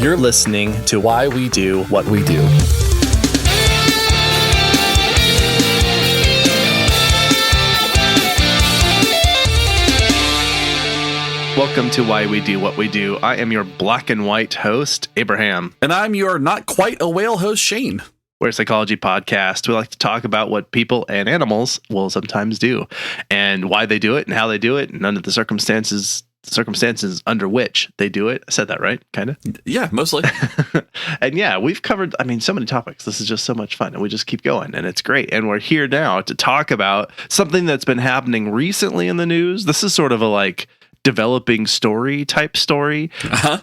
You're listening to Why We Do What We Do. Welcome to Why We Do What We Do. I am your black and white host, Abraham. And I'm your not quite a whale host, Shane. We're a psychology podcast. We like to talk about what people and animals will sometimes do and why they do it and how they do it and under the circumstances under which they do it. I said that right, kind of? Yeah, mostly. And yeah, we've covered, so many topics. This is just so much fun and we just keep going and it's great. And we're here now to talk about something that's been happening recently in the news. This is sort of a developing story type story,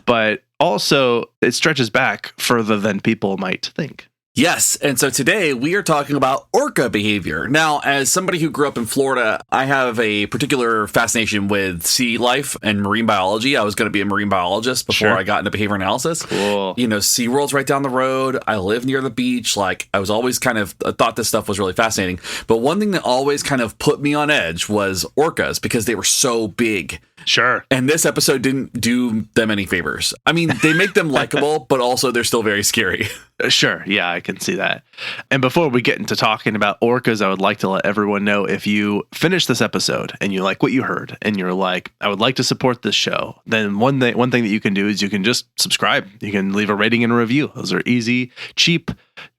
but also it stretches back further than people might think. Yes, and so today we are talking about orca behavior. Now, as somebody who grew up in Florida, I have a particular fascination with sea life and marine biology. I was going to be a marine biologist before I got into behavior analysis. Cool. SeaWorld's right down the road. I live near the beach. I was always thought this stuff was really fascinating. But one thing that always kind of put me on edge was orcas because they were so big. Sure. And this episode didn't do them any favors. They make them likable, but also they're still very scary. Sure. Yeah, I can see that. And before we get into talking about orcas, I would like to let everyone know if you finish this episode and you like what you heard and you're like, I would like to support this show, then one thing that you can do is you can just subscribe. You can leave a rating and a review. Those are easy, cheap,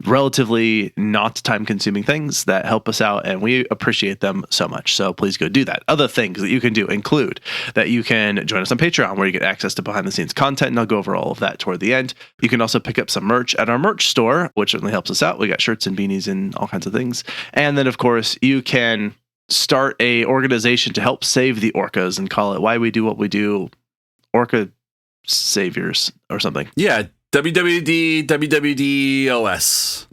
relatively not time-consuming things that help us out, and we appreciate them so much. So please go do that. Other things that you can do include that you can join us on Patreon, where you get access to behind-the-scenes content, and I'll go over all of that toward the end. You can also pick up some merch at our merch store, which certainly helps us out. We got shirts and beanies and all kinds of things. And then, of course, you can start a organization to help save the orcas and call it Why We Do What We Do, Orca Saviors or something. Yeah. WWDOS.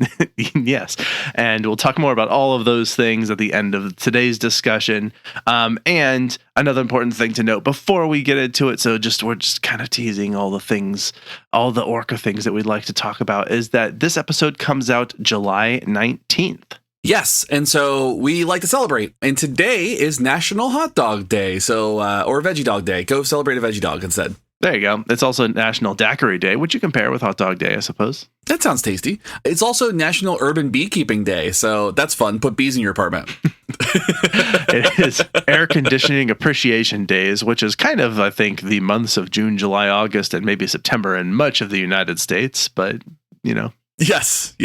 Yes. And we'll talk more about all of those things at the end of today's discussion. And another important thing to note before we get into it, we're just kind of teasing all the orca things that we'd like to talk about, is that this episode comes out July 19th. Yes, and so we like to celebrate. And today is National Hot Dog Day, or Veggie Dog Day. Go celebrate a veggie dog instead. There you go. It's also National Daiquiri Day, which you compare with Hot Dog Day, I suppose. That sounds tasty. It's also National Urban Beekeeping Day, so that's fun. Put bees in your apartment. It is Air Conditioning Appreciation Days, which is kind of, I think, the months of June, July, August, and maybe September in much of the United States, but, Yes.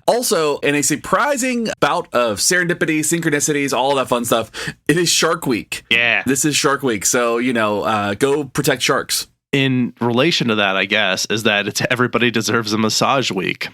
Also, in a surprising bout of serendipity, synchronicities, all that fun stuff, it is Shark Week. Yeah. This is Shark Week, so, go protect sharks. In relation to that, I guess, is that it's Everybody Deserves a Massage Week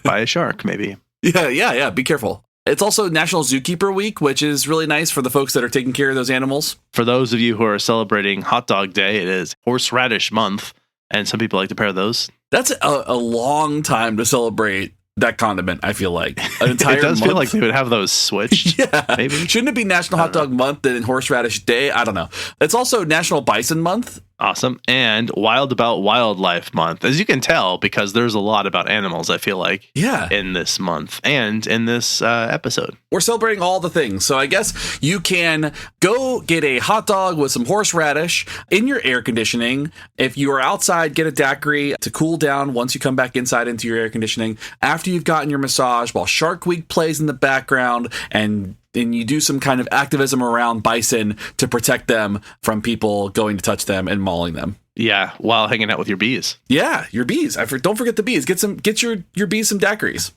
by a shark, maybe. Yeah. Be careful. It's also National Zookeeper Week, which is really nice for the folks that are taking care of those animals. For those of you who are celebrating Hot Dog Day, it is Horseradish Month, and some people like to pair those. That's a long time to celebrate that condiment, I feel like. An entire It does month. feel like they would have those switched. Yeah. Maybe. Shouldn't it be National Hot Dog Month and Horseradish Day? I don't know. It's also National Bison Month. Awesome. And Wild About Wildlife Month. As you can tell, because there's a lot about animals, I feel like, in this month and in this episode. We're celebrating all the things. So I guess you can go get a hot dog with some horseradish in your air conditioning. If you are outside, get a daiquiri to cool down once you come back inside into your air conditioning. After you've gotten your massage, while Shark Week plays in the background, and you do some kind of activism around bison to protect them from people going to touch them and mauling them. Yeah, while hanging out with your bees. Yeah, your bees. Don't forget the bees. Get your bees some daiquiris.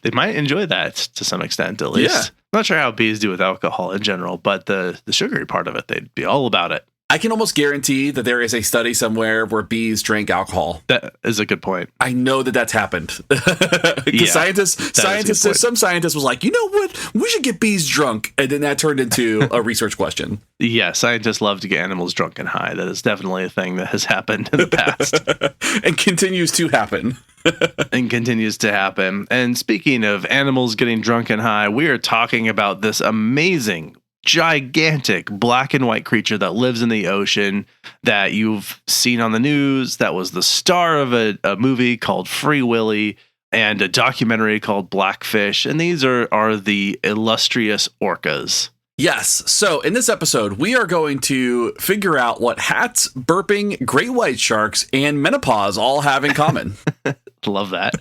They might enjoy that to some extent, at least. Yeah. I'm not sure how bees do with alcohol in general, but the sugary part of it, they'd be all about it. I can almost guarantee that there is a study somewhere where bees drank alcohol. That is a good point. I know that that's happened. Because some scientist was like, you know what? We should get bees drunk. And then that turned into a research question. Yeah, scientists love to get animals drunk and high. That is definitely a thing that has happened in the past. And continues to happen. And speaking of animals getting drunk and high, we are talking about this amazing, gigantic black and white creature that lives in the ocean that you've seen on the news, that was the star of a movie called Free Willy and a documentary called Blackfish. And these are the illustrious orcas. Yes. So in this episode, we are going to figure out what hats, burping, great white sharks, and menopause all have in common. Love that.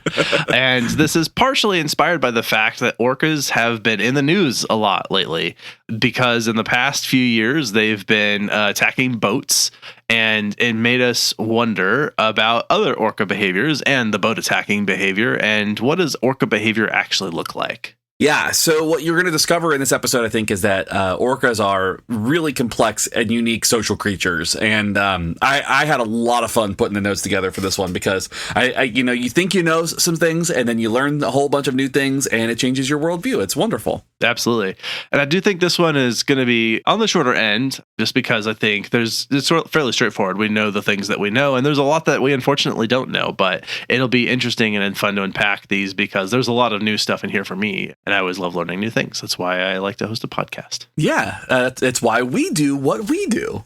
And this is partially inspired by the fact that orcas have been in the news a lot lately, because in the past few years, they've been attacking boats, and it made us wonder about other orca behaviors and the boat attacking behavior. And what does orca behavior actually look like? Yeah, so what you're going to discover in this episode, I think, is that orcas are really complex and unique social creatures. And I had a lot of fun putting the notes together for this one, because you think you know some things, and then you learn a whole bunch of new things, and it changes your worldview. It's wonderful. Absolutely. And I do think this one is going to be on the shorter end, just because I think it's fairly straightforward. We know the things that we know, and there's a lot that we unfortunately don't know, but it'll be interesting and fun to unpack these, because there's a lot of new stuff in here for me, and I always love learning new things. That's why I like to host a podcast. Yeah, it's why we do what we do.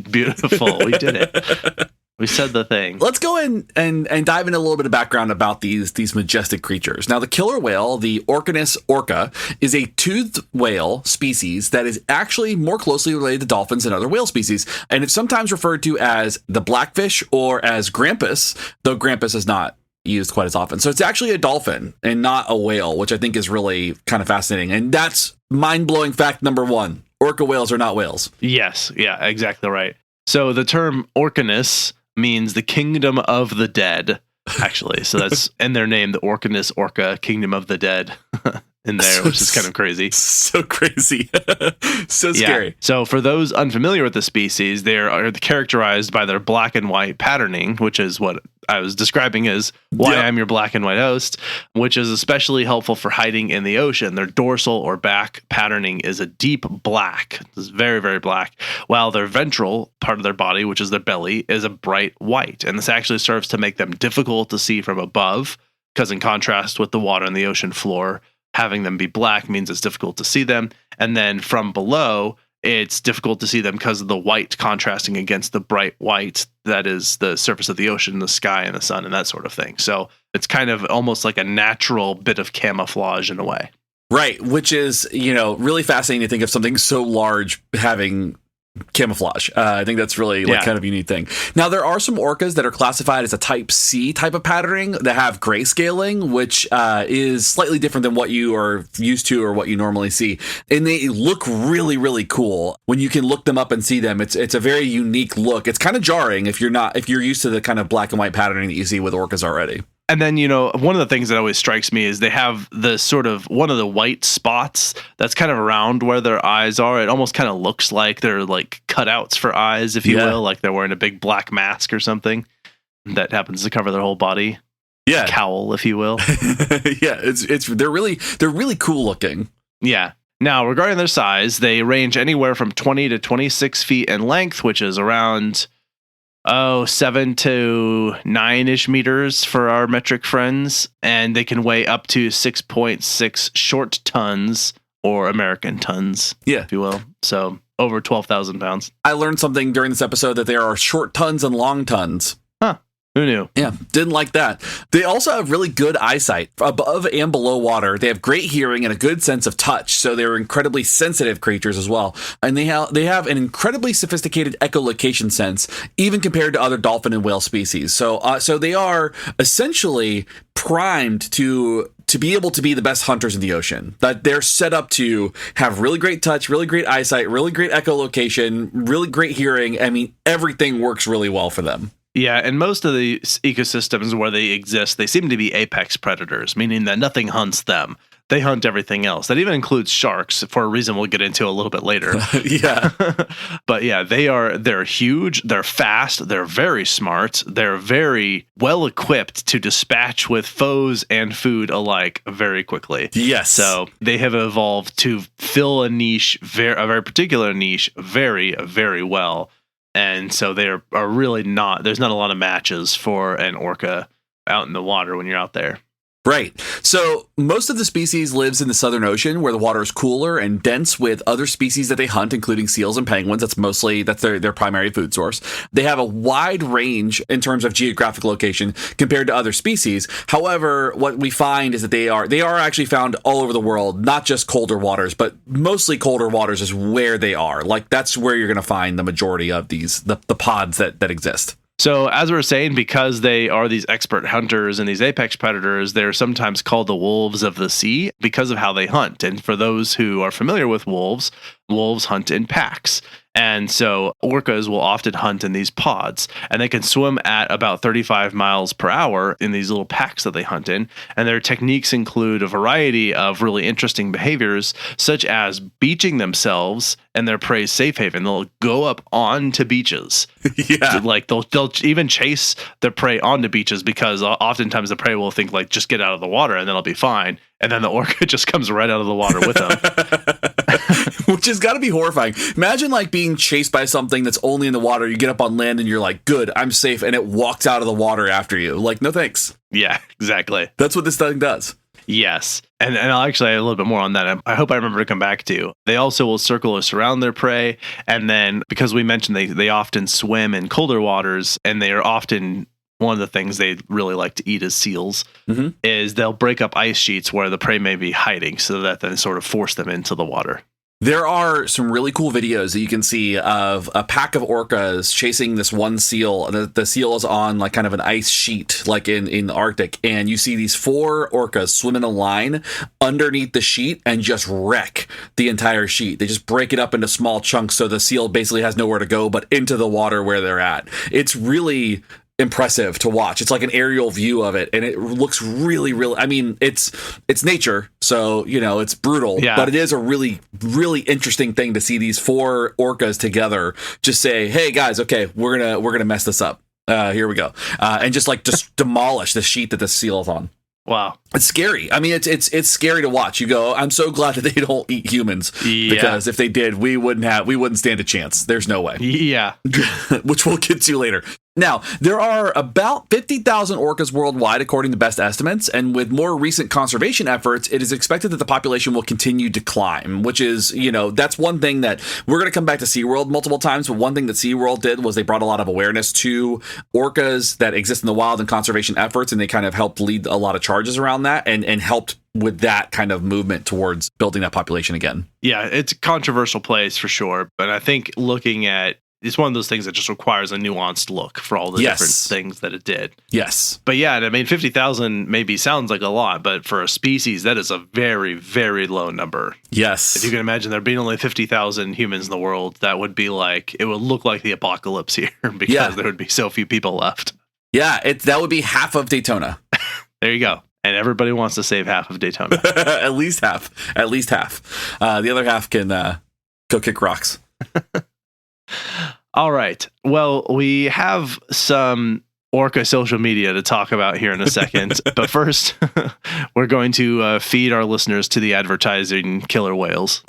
Beautiful. We did it. We said the thing. Let's go in and dive into a little bit of background about these majestic creatures. Now, the killer whale, the Orcanus orca, is a toothed whale species that is actually more closely related to dolphins than other whale species. And it's sometimes referred to as the blackfish or as grampus, though grampus is not used quite as often. So it's actually a dolphin and not a whale, which I think is really kind of fascinating. And that's mind-blowing fact number one. Orca whales are not whales. Yes. Yeah, exactly right. So the term Orcanus means the kingdom of the dead, actually. So that's in their name, the Orcanus orca, kingdom of the dead. In there, which is kind of crazy. So crazy. So scary. Yeah. So for those unfamiliar with the species, they are characterized by their black and white patterning, which is what I was describing as why I'm your black and white host, which is especially helpful for hiding in the ocean. Their dorsal or back patterning is a deep black. It's very, very black, while their ventral part of their body, which is their belly, is a bright white. And this actually serves to make them difficult to see from above, because in contrast with the water and the ocean floor, having them be black means it's difficult to see them. And then from below, it's difficult to see them because of the white contrasting against the bright white that is the surface of the ocean, the sky, and the sun, and that sort of thing. So it's kind of almost like a natural bit of camouflage in a way. Right, which is, really fascinating to think of something so large having camouflage. I think that's really kind of a unique thing. Now, there are some orcas that are classified as a type C type of patterning that have grayscaling, which is slightly different than what you are used to or what you normally see. And they look really, really cool. When you can look them up and see them, it's a very unique look. It's kind of jarring if you're used to the kind of black and white patterning that you see with orcas already. And then, one of the things that always strikes me is they have the sort of one of the white spots that's kind of around where their eyes are. It almost kind of looks like they're like cutouts for eyes, if you will, like they're wearing a big black mask or something that happens to cover their whole body. Yeah. Cowl, if you will. Yeah, they're really cool looking. Yeah. Now, regarding their size, they range anywhere from 20 to 26 feet in length, which is around 7 to 9-ish meters for our metric friends, and they can weigh up to 6.6 short tons, or American tons, if you will. So over 12,000 pounds. I learned something during this episode that there are short tons and long tons. Huh. Who knew? Yeah, didn't like that. They also have really good eyesight above and below water. They have great hearing and a good sense of touch, so they're incredibly sensitive creatures as well. And they have an incredibly sophisticated echolocation sense, even compared to other dolphin and whale species. So they are essentially primed to be able to be the best hunters in the ocean. That they're set up to have really great touch, really great eyesight, really great echolocation, really great hearing. I mean, everything works really well for them. Yeah, and most of the ecosystems where they exist, they seem to be apex predators, meaning that nothing hunts them. They hunt everything else. That even includes sharks, for a reason we'll get into a little bit later. Yeah. But yeah, they're huge, they're fast, they're very smart, they're very well equipped to dispatch with foes and food alike very quickly. Yes. So they have evolved to fill a niche, a very particular niche, very, very well. And so they are really there's not a lot of matches for an orca out in the water when you're out there. Right. So most of the species lives in the Southern Ocean, where the water is cooler and dense with other species that they hunt, including seals and penguins. That's their primary food source. They have a wide range in terms of geographic location compared to other species. However, what we find is that they are actually found all over the world, not just colder waters, but mostly colder waters is where they are. Like, that's where you're going to find the majority of the pods that exist. So as we were saying, because they are these expert hunters and these apex predators, they're sometimes called the wolves of the sea because of how they hunt. And for those who are familiar with wolves, wolves hunt in packs. And so orcas will often hunt in these pods, and they can swim at about 35 miles per hour in these little packs that they hunt in. And their techniques include a variety of really interesting behaviors, such as beaching themselves and their prey's safe haven. They'll go up onto beaches. Yeah. Like they'll even chase their prey onto beaches, because oftentimes the prey will think like, just get out of the water and then I'll be fine. And then the orca just comes right out of the water with them. Which has got to be horrifying. Imagine like being chased by something that's only in the water. You get up on land and you're like, good, I'm safe. And it walks out of the water after you. Like, no thanks. Yeah, exactly. That's what this thing does. Yes. And I'll actually add a little bit more on that. I hope I remember to come back to. They also will circle or surround their prey. And then, because we mentioned they often swim in colder waters, and they are often, one of the things they really like to eat is seals, is they'll break up ice sheets where the prey may be hiding, so that then sort of force them into the water. There are some really cool videos that you can see of a pack of orcas chasing this one seal. The seal is on like kind of an ice sheet, like in the Arctic. And you see these 4 orcas swim in a line underneath the sheet and just wreck the entire sheet. They just break it up into small chunks, so the seal basically has nowhere to go but into the water where they're at. It's really impressive to watch. It's like an aerial view of it, and it looks really, really, I mean, it's nature, so it's brutal, but it is a really, really interesting thing to see these 4 orcas together just say, hey guys, okay, we're gonna mess this up, here we go, and just demolish the sheet that the seal is on. Wow. It's scary. I mean, it's scary to watch. You go, I'm so glad that they don't eat humans, because if they did, we wouldn't stand a chance. There's no way. Yeah. Which we'll get to later. Now, there are about 50,000 orcas worldwide, according to best estimates, and with more recent conservation efforts, it is expected that the population will continue to climb, which is, that's one thing that we're going to come back to SeaWorld multiple times, but one thing that SeaWorld did was they brought a lot of awareness to orcas that exist in the wild and conservation efforts, and they kind of helped lead a lot of charges around that and helped with that kind of movement towards building that population again. Yeah, it's a controversial place for sure, but I think it's one of those things that just requires a nuanced look for all the different things that it did. Yes. But yeah, I mean, 50,000 maybe sounds like a lot, but for a species, that is a very, very low number. Yes. If you can imagine there being only 50,000 humans in the world, that would be like, it would look like the apocalypse here, because there would be so few people left. Yeah, that would be half of Daytona. There you go. And everybody wants to save half of Daytona. At least half. The other half can go kick rocks. All right. Well, we have some orca social media to talk about here in a second. But first, we're going to feed our listeners to the advertising killer whales.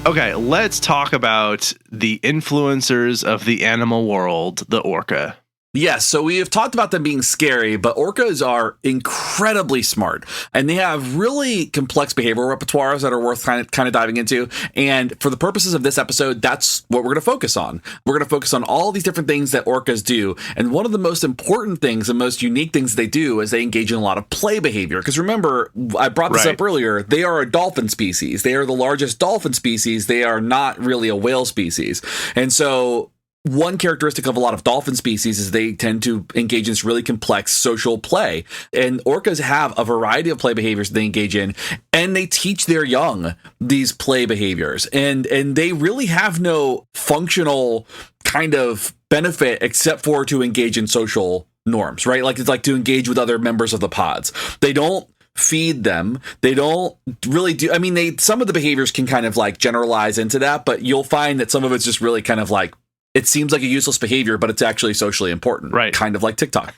Okay, let's talk about the influencers of the animal world, the orca. Yes, so we have talked about them being scary, but orcas are incredibly smart, and they have really complex behavioral repertoires that are worth kind of diving into. And for the purposes of this episode, that's what we're going to focus on. We're going to focus on all these different things that orcas do. And one of the most important things and most unique things they do is they engage in a lot of play behavior. Because remember, I brought this up earlier, they are a dolphin species. They are the largest dolphin species. They are not really a whale species. And so one characteristic of a lot of dolphin species is they tend to engage in this really complex social play. And orcas have a variety of play behaviors they engage in, and they teach their young these play behaviors. And they really have no functional kind of benefit except for to engage in social norms, right? Like, it's like to engage with other members of the pods. They don't feed them. They don't really do. I mean, some of the behaviors can kind of like generalize into that, but you'll find that some of it's just really kind of like, it seems like a useless behavior, but it's actually socially important. Right. Kind of like TikTok.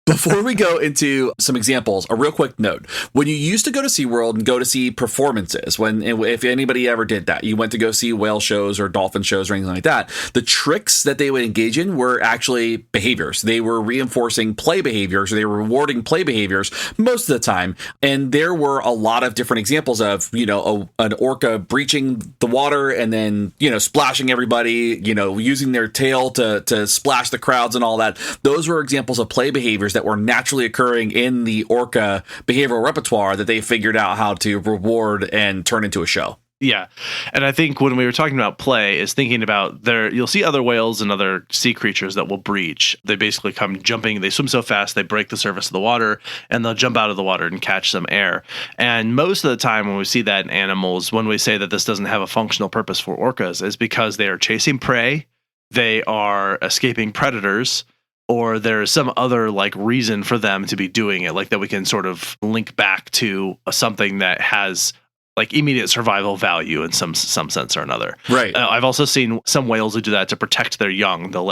Before we go into some examples, a real quick note. When you used to go to SeaWorld and go to see performances, if anybody ever did that, you went to go see whale shows or dolphin shows or anything like that, the tricks that they would engage in were actually behaviors. They were reinforcing play behaviors, or they were rewarding play behaviors most of the time. And there were a lot of different examples of, an orca breaching the water and then, splashing everybody, using their tail to splash the crowds and all that. Those were examples of play behaviors that were naturally occurring in the orca behavioral repertoire that they figured out how to reward and turn into a show. Yeah. And I think when we were talking about play is thinking about you'll see other whales and other sea creatures that will breach. They basically come jumping. They swim so fast, they break the surface of the water, and they'll jump out of the water and catch some air. And most of the time when we see that in animals, when we say that this doesn't have a functional purpose for orcas, is because they are chasing prey, they are escaping predators, or there's some other reason for them to be doing it, that we can sort of link back to something that has immediate survival value in some sense or another. Right. I've also seen some whales who do that to protect their young. They'll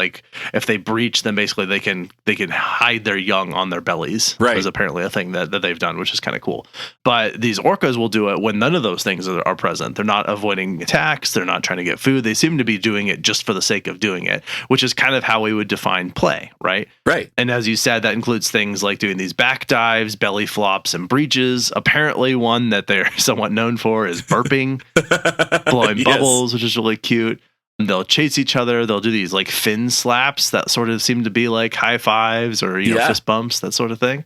if they breach, then basically they can hide their young on their bellies. Right. Is apparently a thing that they've done, which is kind of cool. But these orcas will do it when none of those things are present. They're not avoiding attacks. They're not trying to get food. They seem to be doing it just for the sake of doing it, which is kind of how we would define play, right? Right. And as you said, that includes things like doing these back dives, belly flops, and breaches. Apparently one that they're somewhat known for is burping, blowing bubbles, which is really cute. And they'll chase each other. They'll do these fin slaps that sort of seem to be like high fives or fist bumps, that sort of thing.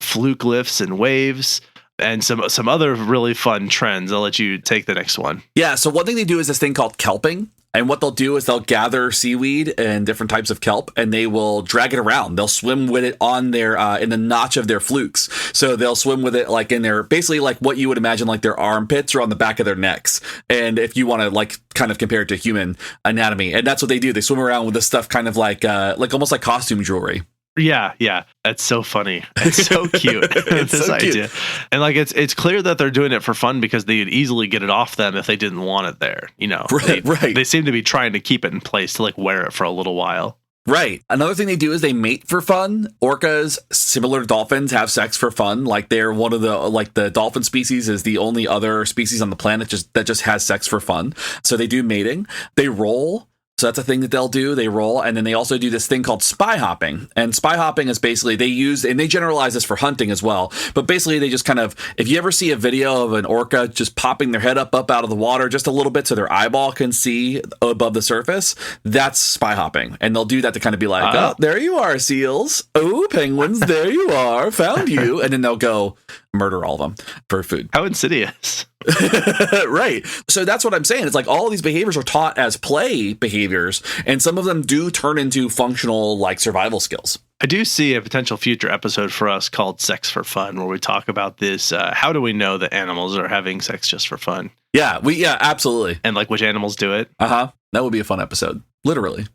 Fluke lifts and waves. And some other really fun trends. I'll let you take the next one. Yeah, so one thing they do is this thing called kelping. And what they'll do is they'll gather seaweed and different types of kelp, and they will drag it around. They'll swim with it on their in the notch of their flukes. So they'll swim with it in their basically what you would imagine their armpits or on the back of their necks. And if you want to kind of compare it to human anatomy, and that's what they do. They swim around with this stuff kind of almost like costume jewelry. Yeah. That's so funny. It's so cute. It's this so idea. Cute. And it's clear that they're doing it for fun because they could easily get it off them if they didn't want it there. Right. They seem to be trying to keep it in place to wear it for a little while. Right. Another thing they do is they mate for fun. Orcas, similar to dolphins, have sex for fun. They're one of the dolphin species is the only other species on the planet that just has sex for fun. So they do mating. They roll. So that's a thing that they'll do. They roll. And then they also do this thing called spy hopping. And spy hopping is basically and they generalize this for hunting as well. But basically they just kind of, if you ever see a video of an orca just popping their head up out of the water just a little bit so their eyeball can see above the surface, that's spy hopping. And they'll do that to kind of be like, oh, there you are, seals. Oh, penguins, there you are. Found you. And then they'll go murder all of them for food. How insidious. Right. So that's what I'm saying. It's all these behaviors are taught as play behaviors, and some of them do turn into functional survival skills. I do see a potential future episode for us called Sex for Fun, where we talk about this. How do we know that animals are having sex just for fun? Yeah, absolutely. And which animals do it? That would be a fun episode. Literally.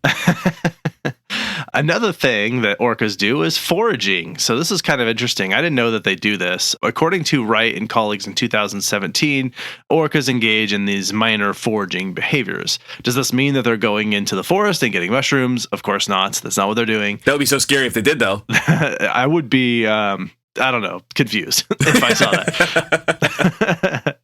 Another thing that orcas do is foraging. So this is kind of interesting. I didn't know that they do this. According to Wright and colleagues in 2017, orcas engage in these minor foraging behaviors. Does this mean that they're going into the forest and getting mushrooms? Of course not. That's not what they're doing. That would be so scary if they did, though. I would be, I don't know, confused if I saw that.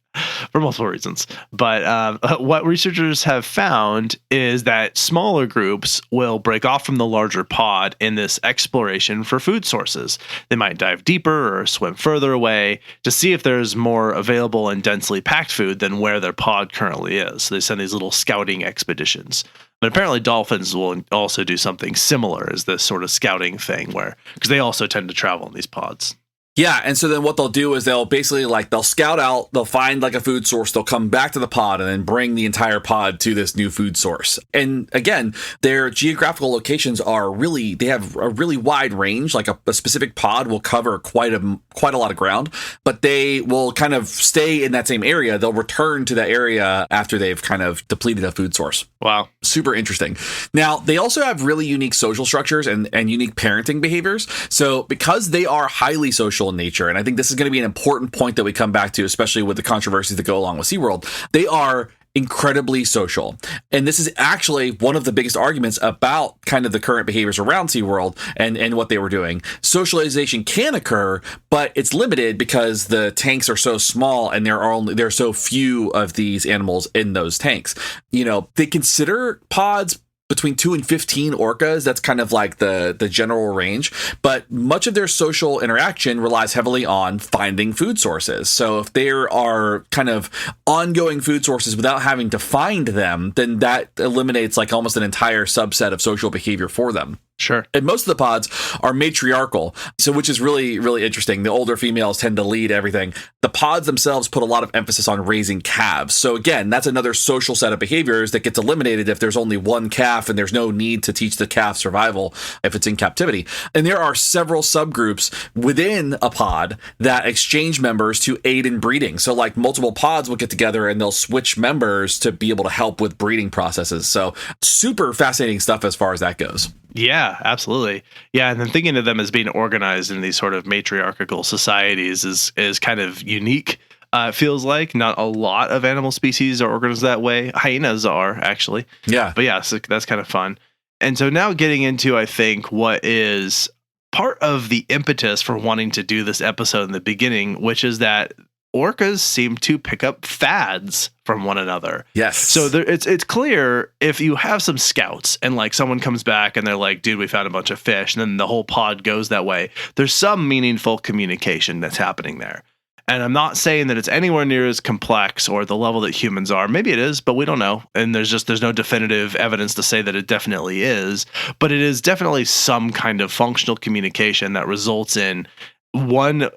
For multiple reasons. But what researchers have found is that smaller groups will break off from the larger pod in this exploration for food sources. They might dive deeper or swim further away to see if there's more available and densely packed food than where their pod currently is. So they send these little scouting expeditions. But apparently dolphins will also do something similar as this sort of scouting thing because they also tend to travel in these pods. Yeah, and so then what they'll do is they'll basically they'll scout out, they'll find a food source, they'll come back to the pod and then bring the entire pod to this new food source. And again, their geographical locations they have a really wide range. A specific pod will cover quite a lot of ground, but they will kind of stay in that same area. They'll return to that area after they've kind of depleted a food source. Wow. Super interesting. Now, they also have really unique social structures and unique parenting behaviors. So because they are highly social in nature, and I think this is going to be an important point that we come back to, especially with the controversies that go along with SeaWorld, they are incredibly social. And this is actually one of the biggest arguments about kind of the current behaviors around SeaWorld and what they were doing. Socialization can occur, but it's limited because the tanks are so small and there are so few of these animals in those tanks. You know, they consider pods between 2 and 15 orcas. That's kind of like the general range, but much of their social interaction relies heavily on finding food sources. So if there are kind of ongoing food sources without having to find them, then that eliminates like almost an entire subset of social behavior for them. Sure. And most of the pods are matriarchal, so which is really, really interesting. The older females tend to lead everything. The pods themselves put a lot of emphasis on raising calves. So again, that's another social set of behaviors that gets eliminated if there's only one calf and there's no need to teach the calf survival if it's in captivity. And there are several subgroups within a pod that exchange members to aid in breeding. So like multiple pods will get together and they'll switch members to be able to help with breeding processes. So super fascinating stuff as far as that goes. Yeah, absolutely. Yeah, and then thinking of them as being organized in these sort of matriarchal societies is kind of unique. It feels like not a lot of animal species are organized that way. Hyenas are, actually. Yeah. But yeah, so that's kind of fun. And so now getting into, I think, what is part of the impetus for wanting to do this episode in the beginning, which is that orcas seem to pick up fads from one another. Yes. So it's clear if you have some scouts and like someone comes back and they're like, dude, we found a bunch of fish, and then the whole pod goes that way, there's some meaningful communication that's happening there. And I'm not saying that it's anywhere near as complex or the level that humans are. Maybe it is, but we don't know. And there's no definitive evidence to say that it definitely is. But it is definitely some kind of functional communication that results in one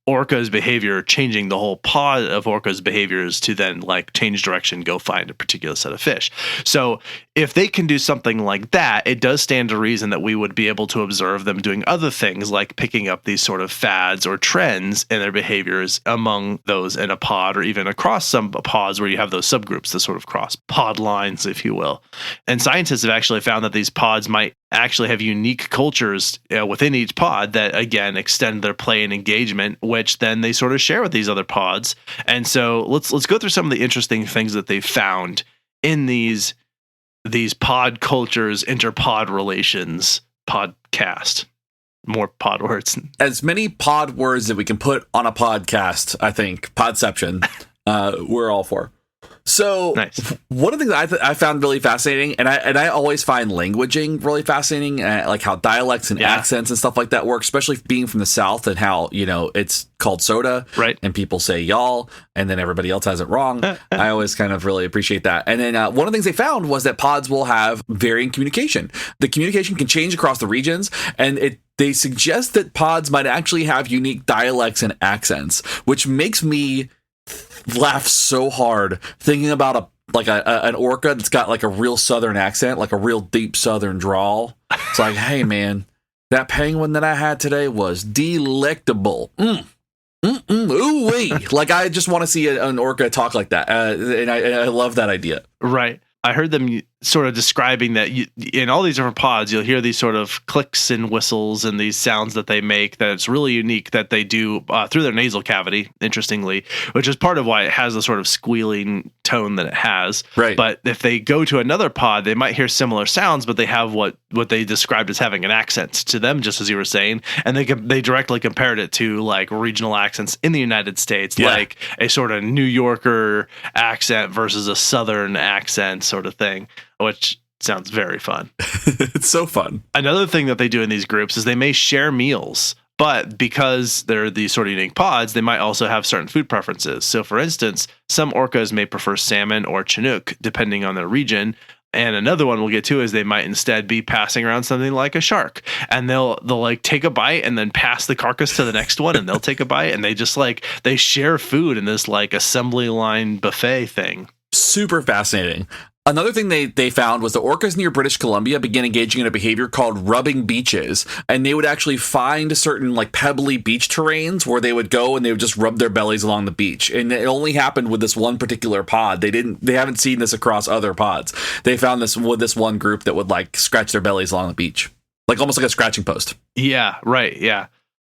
orca's behavior changing the whole pod of orca's behaviors to then like change direction, go find a particular set of fish. So if they can do something like that, it does stand to reason that we would be able to observe them doing other things like picking up these sort of fads or trends in their behaviors among those in a pod, or even across some pods where you have those subgroups that sort of cross pod lines, if you will. And scientists have actually found that these pods might actually have unique cultures within each pod that, again, extend their play and engagement, which then they sort of share with these other pods. And so let's go through some of the interesting things that they found in these pod cultures, interpod relations podcast. More pod words. As many pod words that we can put on a podcast, I think, podception, we're all for. So nice. One of the things I found really fascinating, and I always find languaging really fascinating, like how dialects and accents and stuff like that work, especially being from the South, and how, you know, it's called soda, right? And people say y'all, and then everybody else has it wrong. I always kind of really appreciate that. And then one of the things they found was that pods will have varying communication. The communication can change across the regions, and they suggest that pods might actually have unique dialects and accents, which makes me laugh so hard thinking about an orca that's got like a real Southern accent, like a real deep Southern drawl. It's like, hey man, that penguin that I had today was delectable. Ooh wee. Like, I just want to see an orca talk like that, and I love that idea. Right. I heard them sort of describing that in all these different pods, you'll hear these sort of clicks and whistles and these sounds that they make that it's really unique that they do through their nasal cavity, interestingly, which is part of why it has the sort of squealing tone that it has. Right. But if they go to another pod, they might hear similar sounds, but they have what they described as having an accent to them, just as you were saying. And they directly compared it to like regional accents in the United States, like a sort of New Yorker accent versus a Southern accent sort of thing, which sounds very fun. It's so fun. Another thing that they do in these groups is they may share meals, but because they're these sort of unique pods, they might also have certain food preferences. So for instance, some orcas may prefer salmon or Chinook, depending on their region. And another one we'll get to is they might instead be passing around something like a shark, and they'll like take a bite and then pass the carcass to the next one, and they'll take a bite, and they just like they share food in this like assembly line buffet thing. Super fascinating. Another thing they found was the orcas near British Columbia began engaging in a behavior called rubbing beaches. And they would actually find certain like pebbly beach terrains where they would go and they would just rub their bellies along the beach. And it only happened with this one particular pod. They haven't seen this across other pods. They found this with this one group that would like scratch their bellies along the beach, like almost like a scratching post. Yeah, right. Yeah.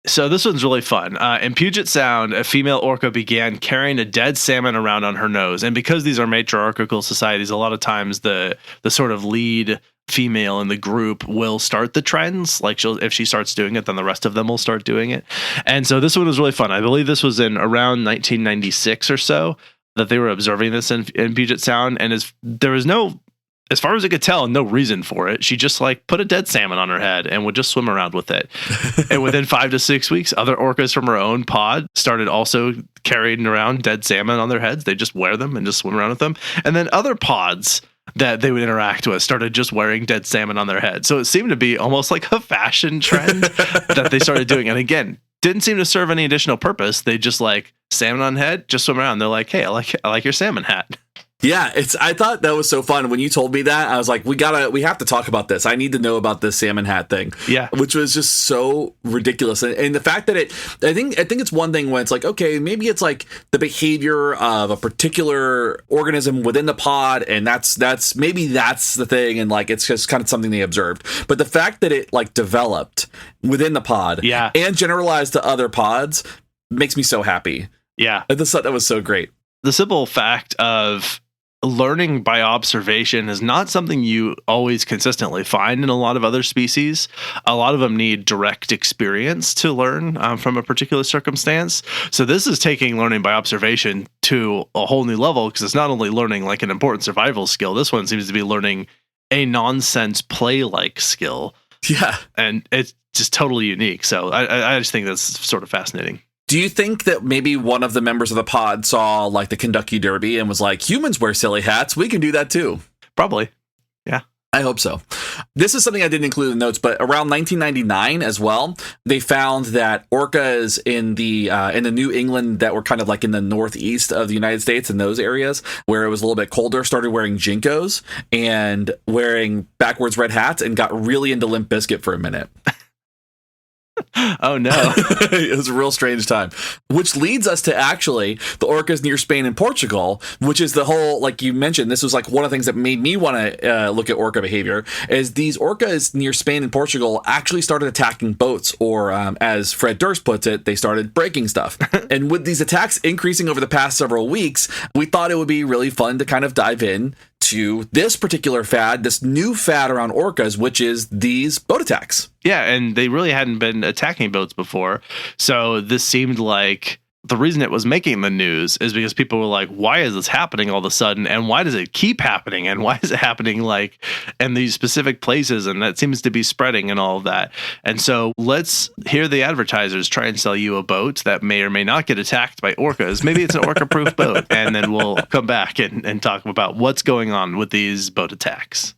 So this one's really fun. In Puget Sound, a female orca began carrying a dead salmon around on her nose. And because these are matriarchal societies, a lot of times the sort of lead female in the group will start the trends. Like if she starts doing it, then the rest of them will start doing it. And so this one was really fun. I believe this was in around 1996 or so that they were observing this in Puget Sound. And there was no, as far as I could tell, no reason for it. She just like put a dead salmon on her head and would just swim around with it. And within 5 to 6 weeks, other orcas from her own pod started also carrying around dead salmon on their heads. They just wear them and just swim around with them. And then other pods that they would interact with started just wearing dead salmon on their head. So it seemed to be almost like a fashion trend that they started doing. And again, didn't seem to serve any additional purpose. They just like salmon on head, just swim around. They're like, hey, I like your salmon hat. Yeah, I thought that was so fun. When you told me that, I was like, we have to talk about this. I need to know about this salmon hat thing. Yeah. Which was just so ridiculous. And the fact that I think it's one thing when it's like, okay, maybe it's like the behavior of a particular organism within the pod, and that's the thing, and like it's just kind of something they observed. But the fact that it like developed within the pod, yeah, and generalized to other pods makes me so happy. Yeah. I just thought that was so great. The simple fact of learning by observation is not something you always consistently find in a lot of other species. A lot of them need direct experience to learn from a particular circumstance. So this is taking learning by observation to a whole new level, because it's not only learning like an important survival skill. This one seems to be learning a nonsense play-like skill. Yeah. And it's just totally unique. So I just think that's sort of fascinating. Do you think that maybe one of the members of the pod saw like the Kentucky Derby and was like, humans wear silly hats, we can do that too? Probably. Yeah. I hope so. This is something I didn't include in the notes, but around 1999 as well, they found that orcas in the New England that were kind of like in the northeast of the United States, in those areas where it was a little bit colder, started wearing jinkos and wearing backwards red hats and got really into Limp Bizkit for a minute. Oh, no. It was a real strange time, which leads us to actually the orcas near Spain and Portugal, which is the whole, like you mentioned, this was like one of the things that made me want to look at orca behavior, is these orcas near Spain and Portugal actually started attacking boats, or as Fred Durst puts it, they started breaking stuff. And with these attacks increasing over the past several weeks, we thought it would be really fun to kind of dive in to this particular fad, this new fad around orcas, which is these boat attacks. Yeah, and they really hadn't been attacking boats before. So this seemed like the reason it was making the news is because people were like, why is this happening all of a sudden? And why does it keep happening? And why is it happening like in these specific places? And that seems to be spreading and all of that. And so let's hear the advertisers try and sell you a boat that may or may not get attacked by orcas. Maybe it's an orca-proof boat. And then we'll come back and talk about what's going on with these boat attacks.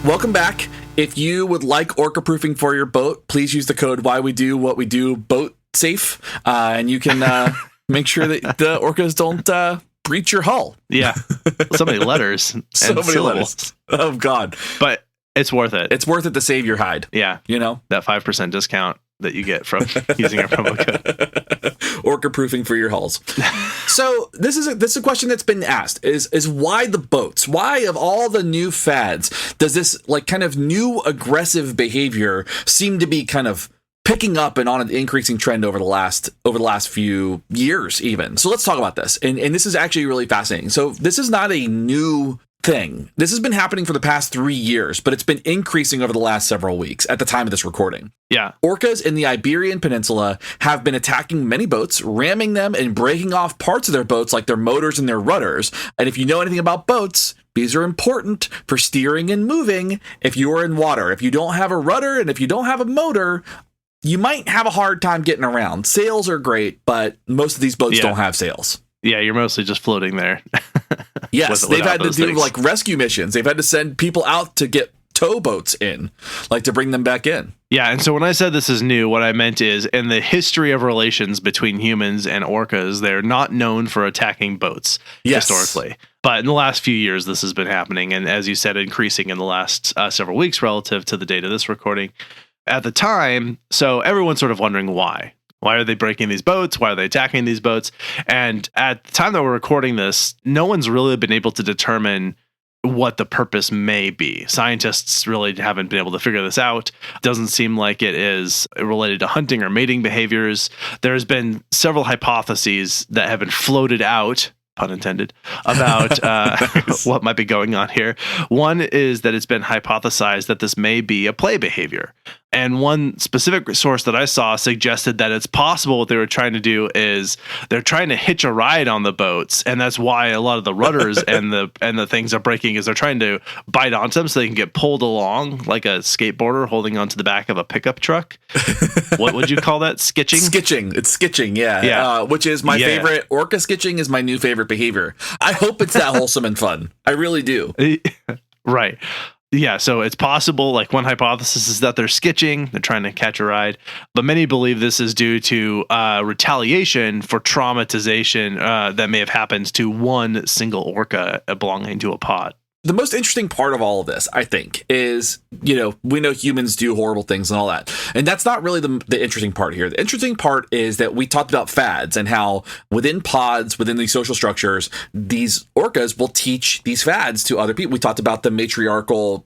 Welcome back. If you would like orca proofing for your boat, please use the code Why We Do What We Do Boat Safe, and you can make sure that the orcas don't breach your hull. Yeah, so many letters, so many letters. Oh God! But it's worth it. It's worth it to save your hide. Yeah, you know that 5% discount that you get from using our promo code. Orca proofing for your hulls. So this is a question that's been asked is why the boats? Why, of all the new fads, does this like kind of new aggressive behavior seem to be kind of picking up and on an increasing trend over the last few years even? So let's talk about this. And this is actually really fascinating. So this is not a new thing. This has been happening for the past 3 years, but it's been increasing over the last several weeks at the time of this recording. Yeah. Orcas in the Iberian Peninsula have been attacking many boats, ramming them and breaking off parts of their boats like their motors and their rudders. And if you know anything about boats, these are important for steering and moving if you are in water. If you don't have a rudder and if you don't have a motor, you might have a hard time getting around. Sails are great, but most of these boats don't have sails. Yeah, you're mostly just floating there. Yes, they've had to do like rescue missions. They've had to send people out to get towboats in, like to bring them back in. Yeah, and so when I said this is new, what I meant is in the history of relations between humans and orcas, they're not known for attacking boats historically. But in the last few years, this has been happening. And as you said, increasing in the last several weeks relative to the date of this recording. At the time, so everyone's sort of wondering why. Why are they breaking these boats? Why are they attacking these boats? And at the time that we're recording this, no one's really been able to determine what the purpose may be. Scientists really haven't been able to figure this out. Doesn't seem like it is related to hunting or mating behaviors. There's been several hypotheses that have been floated out, pun intended, about what might be going on here. One is that it's been hypothesized that this may be a play behavior. And one specific source that I saw suggested that it's possible what they were trying to do is they're trying to hitch a ride on the boats, and that's why a lot of the rudders and the things are breaking, is they're trying to bite onto them so they can get pulled along like a skateboarder holding onto the back of a pickup truck. What would you call that? Skitching? Skitching. It's skitching, yeah. Which is my favorite. Orca skitching is my new favorite behavior. I hope it's that wholesome and fun. I really do. Right. Yeah, so it's possible, like one hypothesis is that they're skitching, they're trying to catch a ride, but many believe this is due to retaliation for traumatization that may have happened to one single orca belonging to a pod. The most interesting part of all of this, I think, is, we know humans do horrible things and all that. And that's not really the interesting part here. The interesting part is that we talked about fads and how within pods, within these social structures, these orcas will teach these fads to other people. We talked about the matriarchal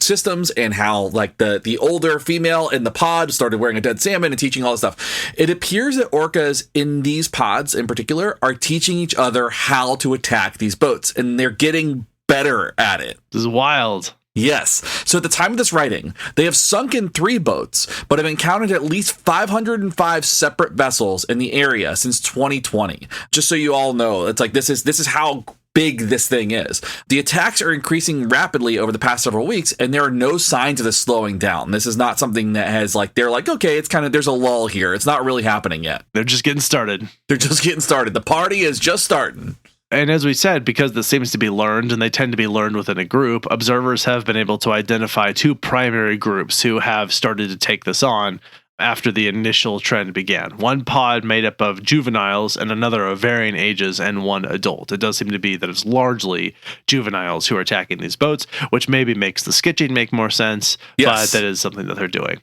systems and how like the older female in the pod started wearing a dead salmon and teaching all this stuff. It appears that orcas in these pods in particular are teaching each other how to attack these boats, and they're getting better at it. This is wild. Yes. So at the time of this writing, they have sunk in 3 boats, but have encountered at least 505 separate vessels in the area since 2020. Just so you all know, it's like this is how big this thing is. The attacks are increasing rapidly over the past several weeks, and there are no signs of this slowing down. This is not something that has they're like, okay, it's kind of, there's a lull here. It's not really happening yet. They're just getting started. The party is just starting. And as we said, because this seems to be learned, and they tend to be learned within a group, observers have been able to identify 2 primary groups who have started to take this on after the initial trend began. One pod made up of juveniles and another of varying ages and one adult. It does seem to be that it's largely juveniles who are attacking these boats, which maybe makes the skitching make more sense, yes. But that is something that they're doing.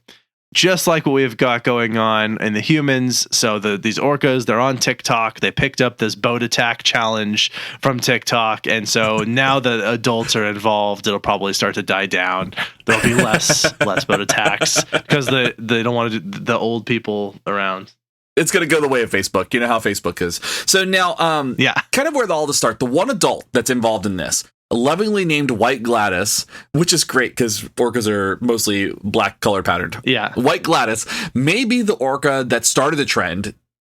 Just like what we've got going on in the humans. So these orcas, they're on TikTok. They picked up this boat attack challenge from TikTok. And so now that adults are involved, it'll probably start to die down. There'll be less boat attacks because they don't want the old people around. It's going to go the way of Facebook. You know how Facebook is. So now, kind of where all this starts, the one adult that's involved in this, lovingly named White Gladys, which is great because orcas are mostly black color patterned. Yeah. White Gladys may be the orca that started the trend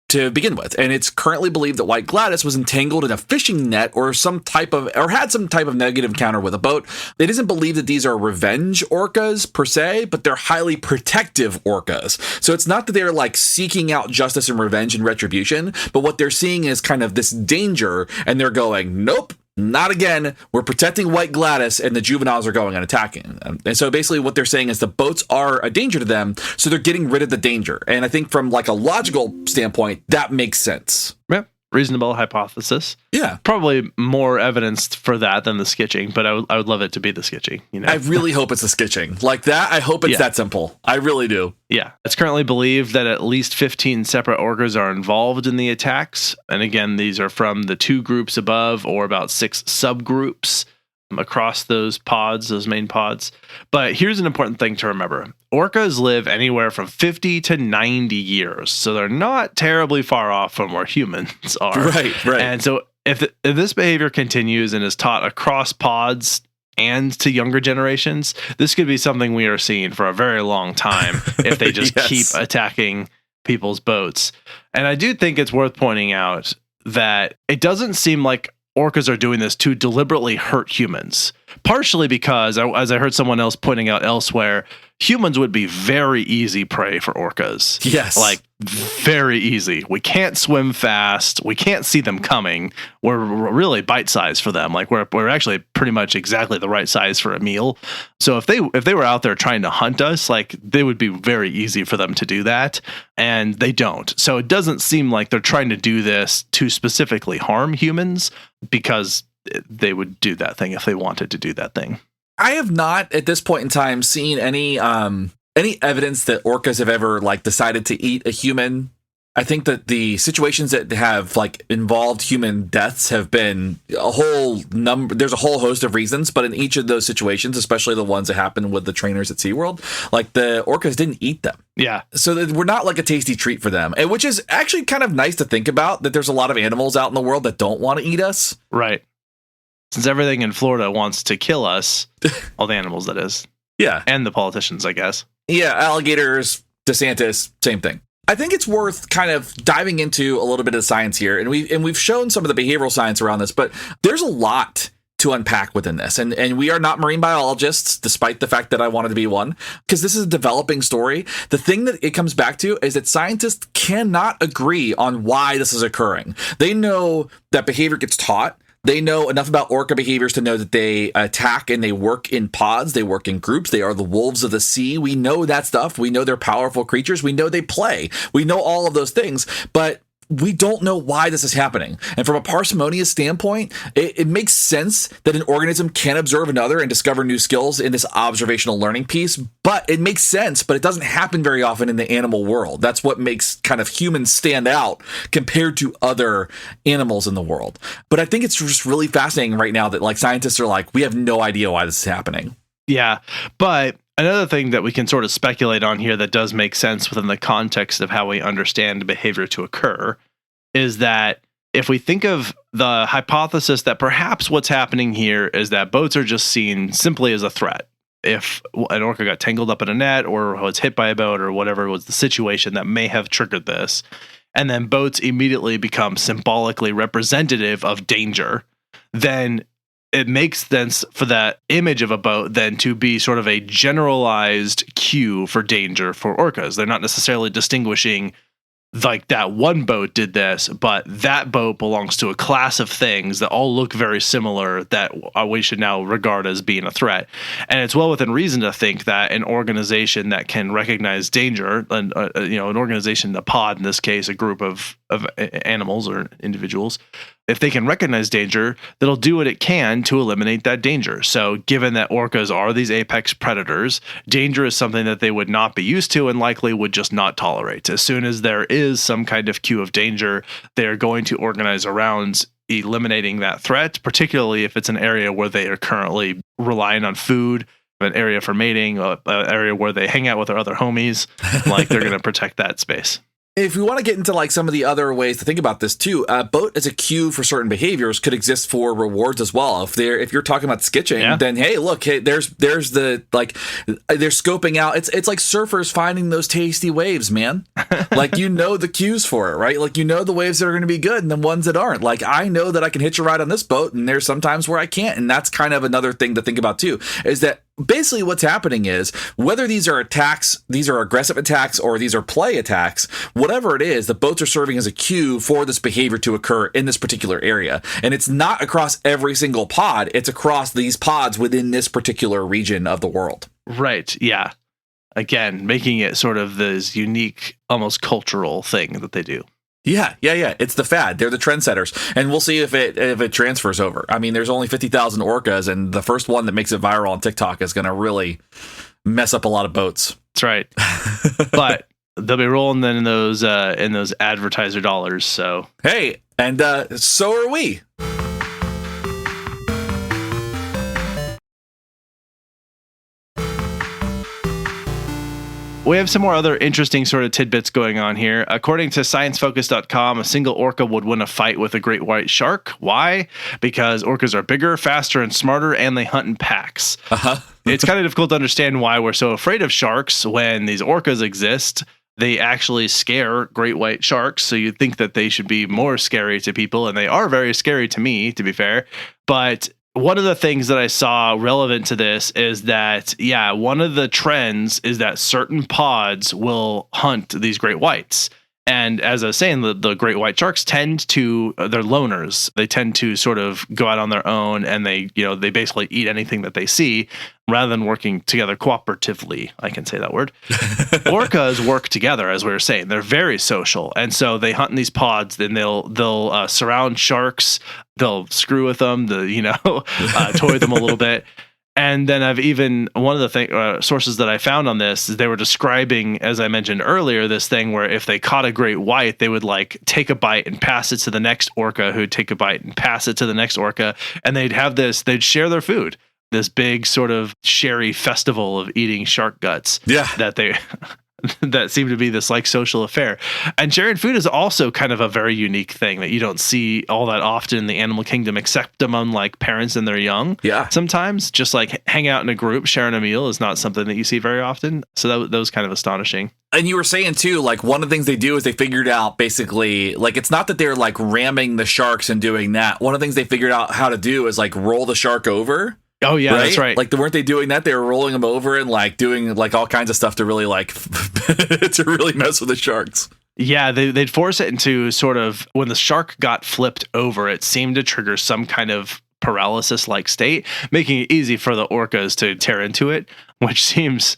to begin with. And it's currently believed that White Gladys was entangled in a fishing net or had some type of negative encounter with a boat. It isn't believed that these are revenge orcas per se, but they're highly protective orcas. So it's not that they're like seeking out justice and revenge and retribution, but what they're seeing is kind of this danger, and they're going, nope. Not again. We're protecting White Gladys, and the juveniles are going and attacking them. And so basically what they're saying is the boats are a danger to them, so they're getting rid of the danger. And I think from like a logical standpoint, that makes sense. Yeah. Reasonable hypothesis. Yeah. Probably more evidence for that than the skitching, but I would love it to be the skitching. I really hope it's the skitching. Like that, I hope it's that simple. I really do. Yeah. It's currently believed that at least 15 separate orcas are involved in the attacks. And again, these are from the 2 groups above, or about 6 subgroups across those main pods. But here's an important thing to remember. Orcas live anywhere from 50 to 90 years, so they're not terribly far off from where humans are. Right. And so if this behavior continues and is taught across pods and to younger generations, this could be something we are seeing for a very long time if they just keep attacking people's boats. And I do think it's worth pointing out that it doesn't seem like orcas are doing this to deliberately hurt humans. Partially because, as I heard someone else pointing out elsewhere, humans would be very easy prey for orcas. Yes. Like, very easy. We can't swim fast. We can't see them coming. We're really bite-sized for them. Like, we're actually pretty much exactly the right size for a meal. So if they were out there trying to hunt us, like, they would be very easy for them to do that. And they don't. So it doesn't seem like they're trying to do this to specifically harm humans, because they would do that thing if they wanted to do that thing. I have not at this point in time seen any evidence that orcas have ever like decided to eat a human I think that the situations that have like involved human deaths have been a whole number. There's a whole host of reasons, but in each of those situations, especially the ones that happened with the trainers at SeaWorld, like the orcas didn't eat them. Yeah. So that we're not like a tasty treat for them, and which is actually kind of nice to think about, that there's a lot of animals out in the world that don't want to eat us. Right. Since everything in Florida wants to kill us, all the animals, that is. Yeah. And the politicians, I guess. Yeah. Alligators, DeSantis, same thing. I think it's worth kind of diving into a little bit of science here, and we've shown some of the behavioral science around this, but there's a lot to unpack within this, and we are not marine biologists, despite the fact that I wanted to be one, because this is a developing story. The thing that it comes back to is that scientists cannot agree on why this is occurring. They know that behavior gets taught. They know enough about orca behaviors to know that they attack and they work in pods. They work in groups. They are the wolves of the sea. We know that stuff. We know they're powerful creatures. We know they play. We know all of those things, but we don't know why this is happening. And from a parsimonious standpoint, it makes sense that an organism can observe another and discover new skills in this observational learning piece, but it makes sense, but it doesn't happen very often in the animal world. That's what makes kind of humans stand out compared to other animals in the world. But I think it's just really fascinating right now that like scientists are like, we have no idea why this is happening. Yeah, but another thing that we can sort of speculate on here that does make sense within the context of how we understand behavior to occur is that if we think of the hypothesis that perhaps what's happening here is that boats are just seen simply as a threat. If an orca got tangled up in a net or was hit by a boat or whatever was the situation that may have triggered this, and then boats immediately become symbolically representative of danger, then it makes sense for that image of a boat then to be sort of a generalized cue for danger for orcas. They're not necessarily distinguishing like that one boat did this, but that boat belongs to a class of things that all look very similar that we should now regard as being a threat. And it's well within reason to think that an organization that can recognize danger, and an organization, a pod in this case, a group of animals or individuals, if they can recognize danger, that'll do what it can to eliminate that danger. So given that orcas are these apex predators, danger is something that they would not be used to and likely would just not tolerate. As soon as there is some kind of cue of danger, they're going to organize around eliminating that threat, particularly if it's an area where they are currently relying on food, an area for mating, an area where they hang out with their other homies, like they're going to protect that space. If we want to get into like some of the other ways to think about this too, boat as a cue for certain behaviors could exist for rewards as well. If you're talking about skitching, then hey, look, there's the like they're scoping out. It's like surfers finding those tasty waves, man. Like the cues for it, right? Like the waves that are going to be good and the ones that aren't. Like I know that I can hitch a ride on this boat, and there's sometimes where I can't, and that's kind of another thing to think about too. Is that basically what's happening is whether these are attacks, these are aggressive attacks, or these are play attacks, whatever it is, the boats are serving as a cue for this behavior to occur in this particular area. And it's not across every single pod. It's across these pods within this particular region of the world. Right. Yeah. Again, making it sort of this unique, almost cultural thing that they do. Yeah. It's the fad. They're the trendsetters, and we'll see if it transfers over. I mean, there's only 50,000 orcas, and the first one that makes it viral on TikTok is going to really mess up a lot of boats. That's right. But they'll be rolling then in those advertiser dollars. So hey, and so are we. We have some more other interesting sort of tidbits going on here. According to sciencefocus.com, a single orca would win a fight with a great white shark. Why? Because orcas are bigger, faster, and smarter, and they hunt in packs. It's kind of difficult to understand why we're so afraid of sharks when these orcas exist. They actually scare great white sharks, so you'd think that they should be more scary to people, and they are very scary to me, to be fair. But one of the things that I saw relevant to this is that, one of the trends is that certain pods will hunt these great whites. And as I was saying, the great white sharks tend to, they're loners. They tend to sort of go out on their own, and they basically eat anything that they see rather than working together cooperatively. I can say that word. Orcas work together, as we were saying. They're very social. And so they hunt in these pods, then they'll surround sharks. They'll screw with them, toy them a little bit. And then one of the sources that I found on this is they were describing, as I mentioned earlier, this thing where if they caught a great white, they would like take a bite and pass it to the next orca, who'd take a bite and pass it to the next orca. And they'd share their food. This big sort of sherry festival of eating shark guts. Yeah. That seemed to be this like social affair. And sharing food is also kind of a very unique thing that you don't see all that often in the animal kingdom, except among like parents and their young. Yeah. Sometimes just like hang out in a group, sharing a meal is not something that you see very often. So that was kind of astonishing. And you were saying too, like one of the things they do is they figured out basically, like it's not that they're like ramming the sharks and doing that. One of the things they figured out how to do is like roll the shark over. Oh yeah, That's right. Like weren't they doing that? They were rolling them over and like doing like all kinds of stuff to really like to really mess with the sharks. Yeah, they'd force it into sort of when the shark got flipped over, it seemed to trigger some kind of paralysis-like state, making it easy for the orcas to tear into it, which seems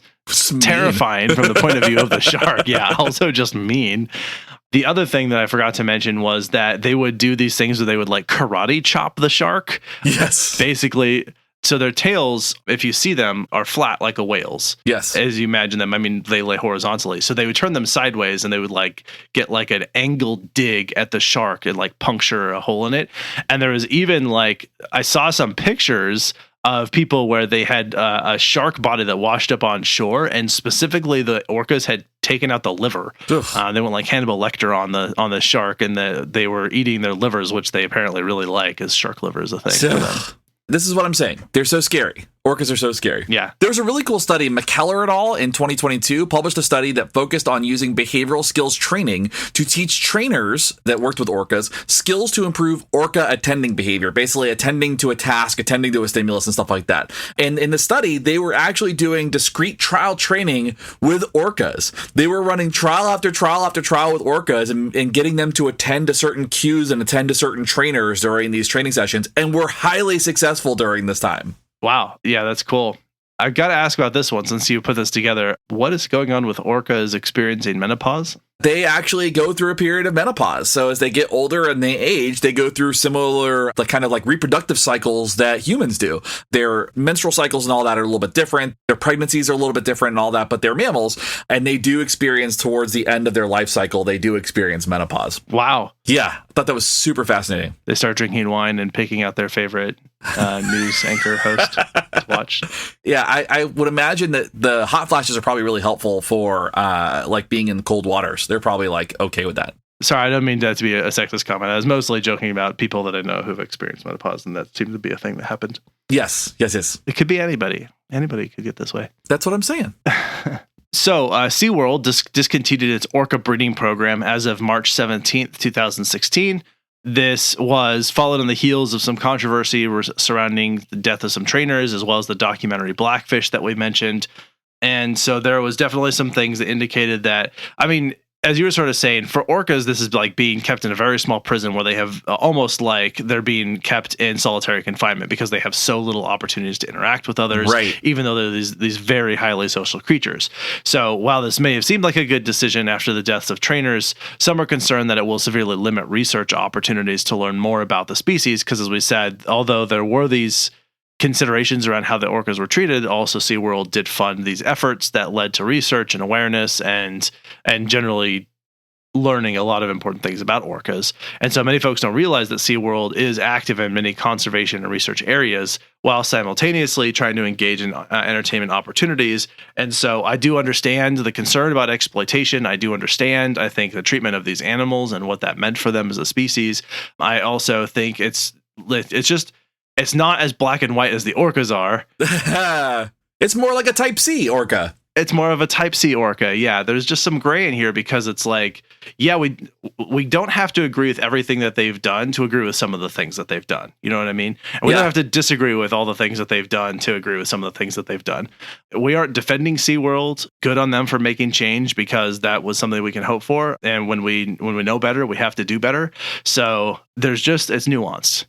terrifying from the point of view of the shark. Yeah, also just mean. The other thing that I forgot to mention was that they would do these things where they would like karate chop the shark. Yes. Basically. So their tails, if you see them, are flat like a whale's. Yes. As you imagine them. I mean, they lay horizontally. So they would turn them sideways and they would like get like an angled dig at the shark and like puncture a hole in it. And there was even like, I saw some pictures of people where they had a shark body that washed up on shore, and specifically the orcas had taken out the liver. They went like Hannibal Lecter on the shark, and they were eating their livers, which they apparently really like, as shark liver is a thing for them. This is what I'm saying. They're so scary. Orcas are so scary. Yeah. There was a really cool study. McKellar et al. In 2022 published a study that focused on using behavioral skills training to teach trainers that worked with orcas skills to improve orca attending behavior, basically attending to a task, attending to a stimulus and stuff like that. And in the study, they were actually doing discrete trial training with orcas. They were running trial after trial after trial with orcas and getting them to attend to certain cues and attend to certain trainers during these training sessions, and were highly successful during this time. Wow. Yeah, that's cool. I've got to ask about this one since you put this together. What is going on with orcas experiencing menopause? They actually go through a period of menopause. So as they get older and they age, they go through similar like kind of like reproductive cycles that humans do. Their menstrual cycles and all that are a little bit different. Their pregnancies are a little bit different and all that, but they're mammals, and they do experience towards the end of their life cycle, they do experience menopause. Wow. Yeah, I thought that was super fascinating. They start drinking wine and picking out their favorite news anchor host to watch. Yeah, I would imagine that the hot flashes are probably really helpful for like being in cold waters. They're probably like okay with that. Sorry, I don't mean that to be a sexist comment. I was mostly joking about people that I know who've experienced menopause, and that seemed to be a thing that happened. Yes. It could be anybody. Anybody could get this way. That's what I'm saying. So, SeaWorld discontinued its orca breeding program as of March 17th, 2016. This was followed on the heels of some controversy surrounding the death of some trainers, as well as the documentary Blackfish that we mentioned. And so there was definitely some things that indicated that, I mean, as you were sort of saying, for orcas, this is like being kept in a very small prison where they have almost like they're being kept in solitary confinement because they have so little opportunities to interact with others, right, even though they're these very highly social creatures. So while this may have seemed like a good decision after the deaths of trainers, some are concerned that it will severely limit research opportunities to learn more about the species because, as we said, although there were these considerations around how the orcas were treated, also SeaWorld did fund these efforts that led to research and awareness and generally learning a lot of important things about orcas. And so many folks don't realize that SeaWorld is active in many conservation and research areas while simultaneously trying to engage in entertainment opportunities. And so I do understand the concern about exploitation. I do understand, I think, the treatment of these animals and what that meant for them as a species. I also think it's not as black and white as the orcas are. It's more like a type C orca. It's more of a type C orca. Yeah, there's just some gray in here because it's like, yeah, we don't have to agree with everything that they've done to agree with some of the things that they've done. You know what I mean? And we don't have to disagree with all the things that they've done to agree with some of the things that they've done. We aren't defending SeaWorld. Good on them for making change because that was something we can hope for. And when we know better, we have to do better. So it's nuanced.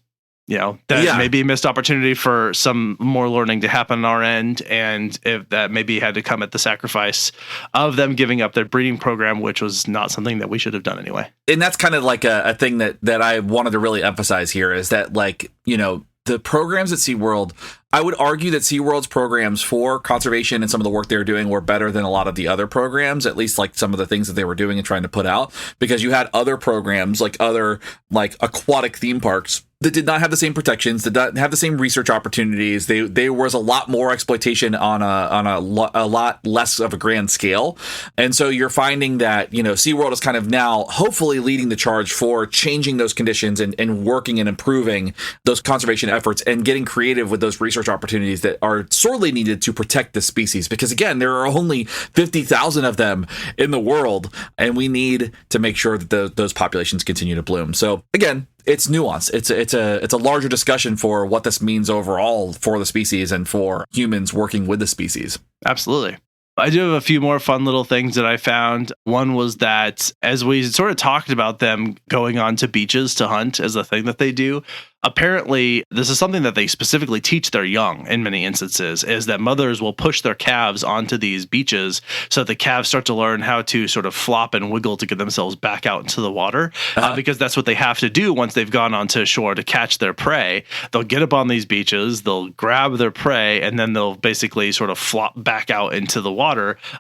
You know, that may be a missed opportunity for some more learning to happen on our end. And if that maybe had to come at the sacrifice of them giving up their breeding program, which was not something that we should have done anyway. And that's kind of like a thing that I wanted to really emphasize here is that, like, you know, the programs at SeaWorld, I would argue that SeaWorld's programs for conservation and some of the work they were doing were better than a lot of the other programs, at least like some of the things that they were doing and trying to put out, because you had other programs like other like aquatic theme parks that did not have the same protections, did not have the same research opportunities. There was a lot more exploitation on a lot less of a grand scale. And so you're finding that, SeaWorld is kind of now hopefully leading the charge for changing those conditions and working and improving those conservation efforts and getting creative with those research opportunities that are sorely needed to protect the species. Because again, there are only 50,000 of them in the world, and we need to make sure that those populations continue to bloom. So again, it's nuanced. It's a larger discussion for what this means overall for the species and for humans working with the species. Absolutely. I do have a few more fun little things that I found. One was that as we sort of talked about them going on to beaches to hunt as a thing that they do, apparently this is something that they specifically teach their young in many instances, is that mothers will push their calves onto these beaches so that the calves start to learn how to sort of flop and wiggle to get themselves back out into the water, because that's what they have to do once they've gone onto shore to catch their prey. They'll get up on these beaches, they'll grab their prey, and then they'll basically sort of flop back out into the water.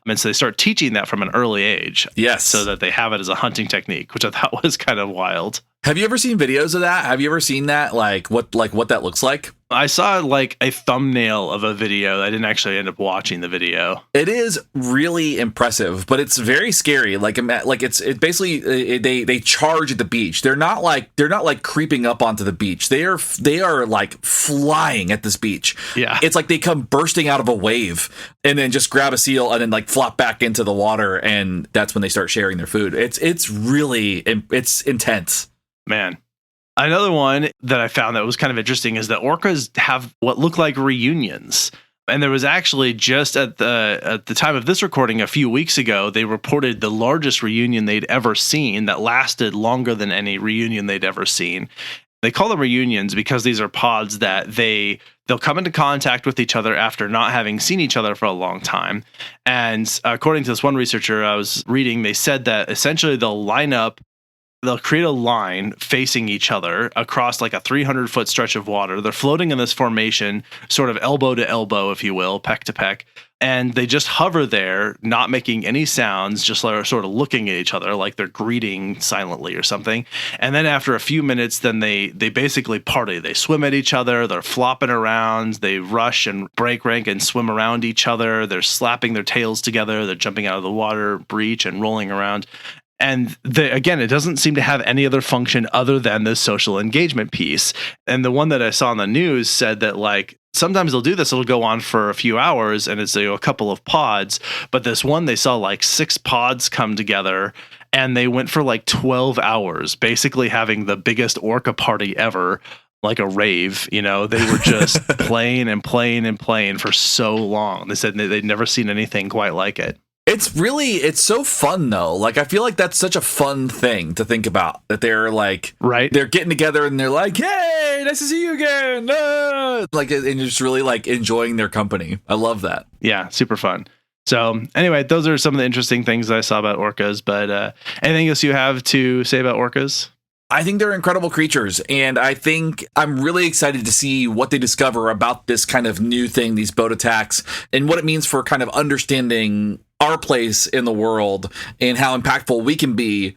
And so they start teaching that from an early age. Yes. So that they have it as a hunting technique, which I thought was kind of wild. Have you ever seen videos of that? Have you ever seen that? Like what that looks like? I saw like a thumbnail of a video. I didn't actually end up watching the video. It is really impressive, but it's very scary. Like it's basically they charge at the beach. They're not like creeping up onto the beach. They are like flying at this beach. Yeah. It's like they come bursting out of a wave and then just grab a seal and then like flop back into the water, and that's when they start sharing their food. It's really intense. Man. Another one that I found that was kind of interesting is that orcas have what look like reunions. And there was actually just at the time of this recording a few weeks ago, they reported the largest reunion they'd ever seen that lasted longer than any reunion they'd ever seen. They call them reunions because these are pods that they'll come into contact with each other after not having seen each other for a long time. And according to this one researcher I was reading, they said that essentially they'll create a line facing each other across like a 300-foot stretch of water. They're floating in this formation, sort of elbow to elbow, if you will, peck to peck. And they just hover there, not making any sounds, just sort of looking at each other like they're greeting silently or something. And then after a few minutes, then they basically party. They swim at each other. They're flopping around. They rush and break rank and swim around each other. They're slapping their tails together. They're jumping out of the water breach and rolling around. And again, it doesn't seem to have any other function other than this social engagement piece. And the one that I saw on the news said that like sometimes they'll do this, it'll go on for a few hours and it's a couple of pods. But this one, they saw like 6 pods come together and they went for like 12 hours, basically having the biggest orca party ever. Like a rave, they were just playing and playing and playing for so long. They said they'd never seen anything quite like it. It's so fun though. Like I feel like that's such a fun thing to think about, that they're like, right, they're getting together and they're like, hey, nice to see you again. Like, and you're just really like enjoying their company. I love that. Yeah, super fun. So anyway, those are some of the interesting things I saw about orcas. But anything else you have to say about orcas? I think they're incredible creatures, and I think I'm really excited to see what they discover about this kind of new thing, these boat attacks, and what it means for kind of understanding our place in the world and how impactful we can be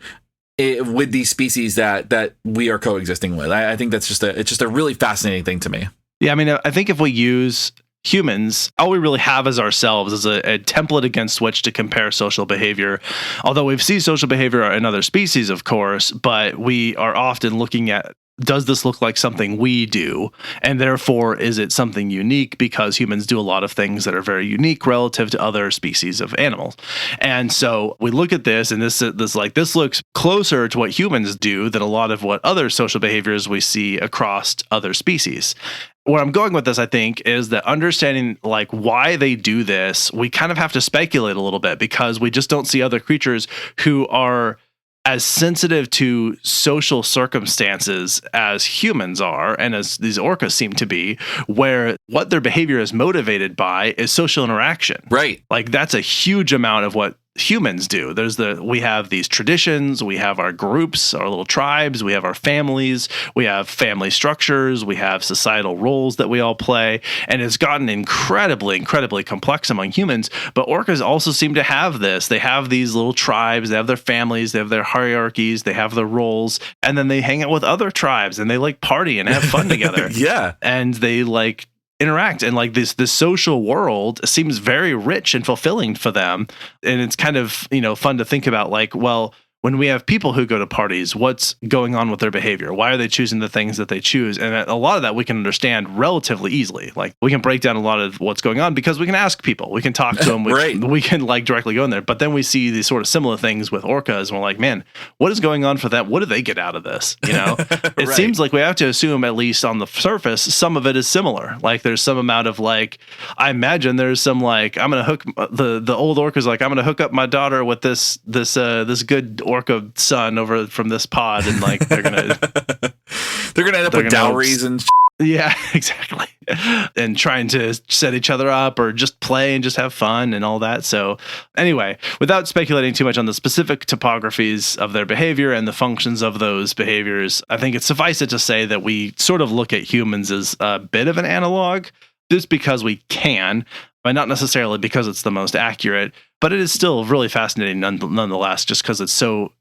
with these species that we are coexisting with. I think that's just a really fascinating thing to me. Yeah, I mean, I think if we use humans, all we really have as ourselves is a template against which to compare social behavior. Although we've seen social behavior in other species, of course, but we are often looking at, does this look like something we do? And therefore, is it something unique? Because humans do a lot of things that are very unique relative to other species of animals. And so we look at this, and this looks closer to what humans do than a lot of what other social behaviors we see across other species. Where I'm going with this, I think, is that understanding like why they do this, we kind of have to speculate a little bit because we just don't see other creatures who are as sensitive to social circumstances as humans are, and as these orcas seem to be, where what their behavior is motivated by is social interaction. Right. Like that's a huge amount of what humans do. We have these traditions, we have our groups, our little tribes, we have our families, we have family structures, we have societal roles that we all play, and it's gotten incredibly complex among humans. But orcas also seem to have this. They have these little tribes, they have their families, they have their hierarchies, they have their roles, and then they hang out with other tribes and they like party and have fun together. Yeah. And they like interact, and like this social world seems very rich and fulfilling for them. And it's kind of, fun to think about, like, well, when we have people who go to parties, what's going on with their behavior? Why are they choosing the things that they choose? And a lot of that we can understand relatively easily. Like, we can break down a lot of what's going on because we can ask people, we can talk to them, we can like directly go in there. But then we see these sort of similar things with orcas, and we're like, man, what is going on for them? What do they get out of this? It seems like we have to assume, at least on the surface, some of it is similar. Like, there's some amount of, like, I imagine there's some, like, I'm gonna hook the old orcas, like, I'm gonna hook up my daughter with this good orca son over from this pod, and like they're gonna end up with dowries and yeah, exactly, and trying to set each other up or just play and just have fun and all that. So anyway, without speculating too much on the specific topographies of their behavior and the functions of those behaviors, I think it's suffice it to say that we sort of look at humans as a bit of an analog, just because we can, but not necessarily because it's the most accurate. But it is still really fascinating nonetheless, just because it's so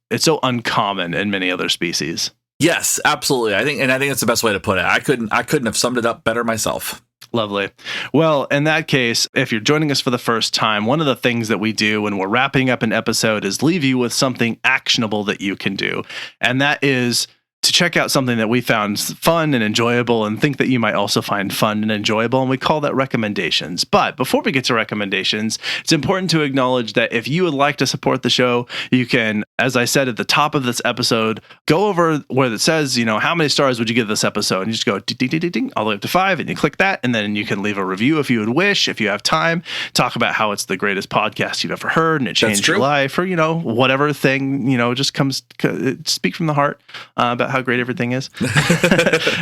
uncommon in many other species. Yes, absolutely. I think that's the best way to put it. I couldn't have summed it up better myself. Lovely. Well, in that case, if you're joining us for the first time, one of the things that we do when we're wrapping up an episode is leave you with something actionable that you can do. And that is to check out something that we found fun and enjoyable and think that you might also find fun and enjoyable, and we call that recommendations. But before we get to recommendations, it's important to acknowledge that if you would like to support the show, you can, as I said at the top of this episode, go over where it says, how many stars would you give this episode? And you just go ding, ding, ding, ding, all the way up to 5, and you click that, and then you can leave a review if you would wish, if you have time, talk about how it's the greatest podcast you've ever heard and it changed your life, or, whatever thing, just speak from the heart about how great everything is.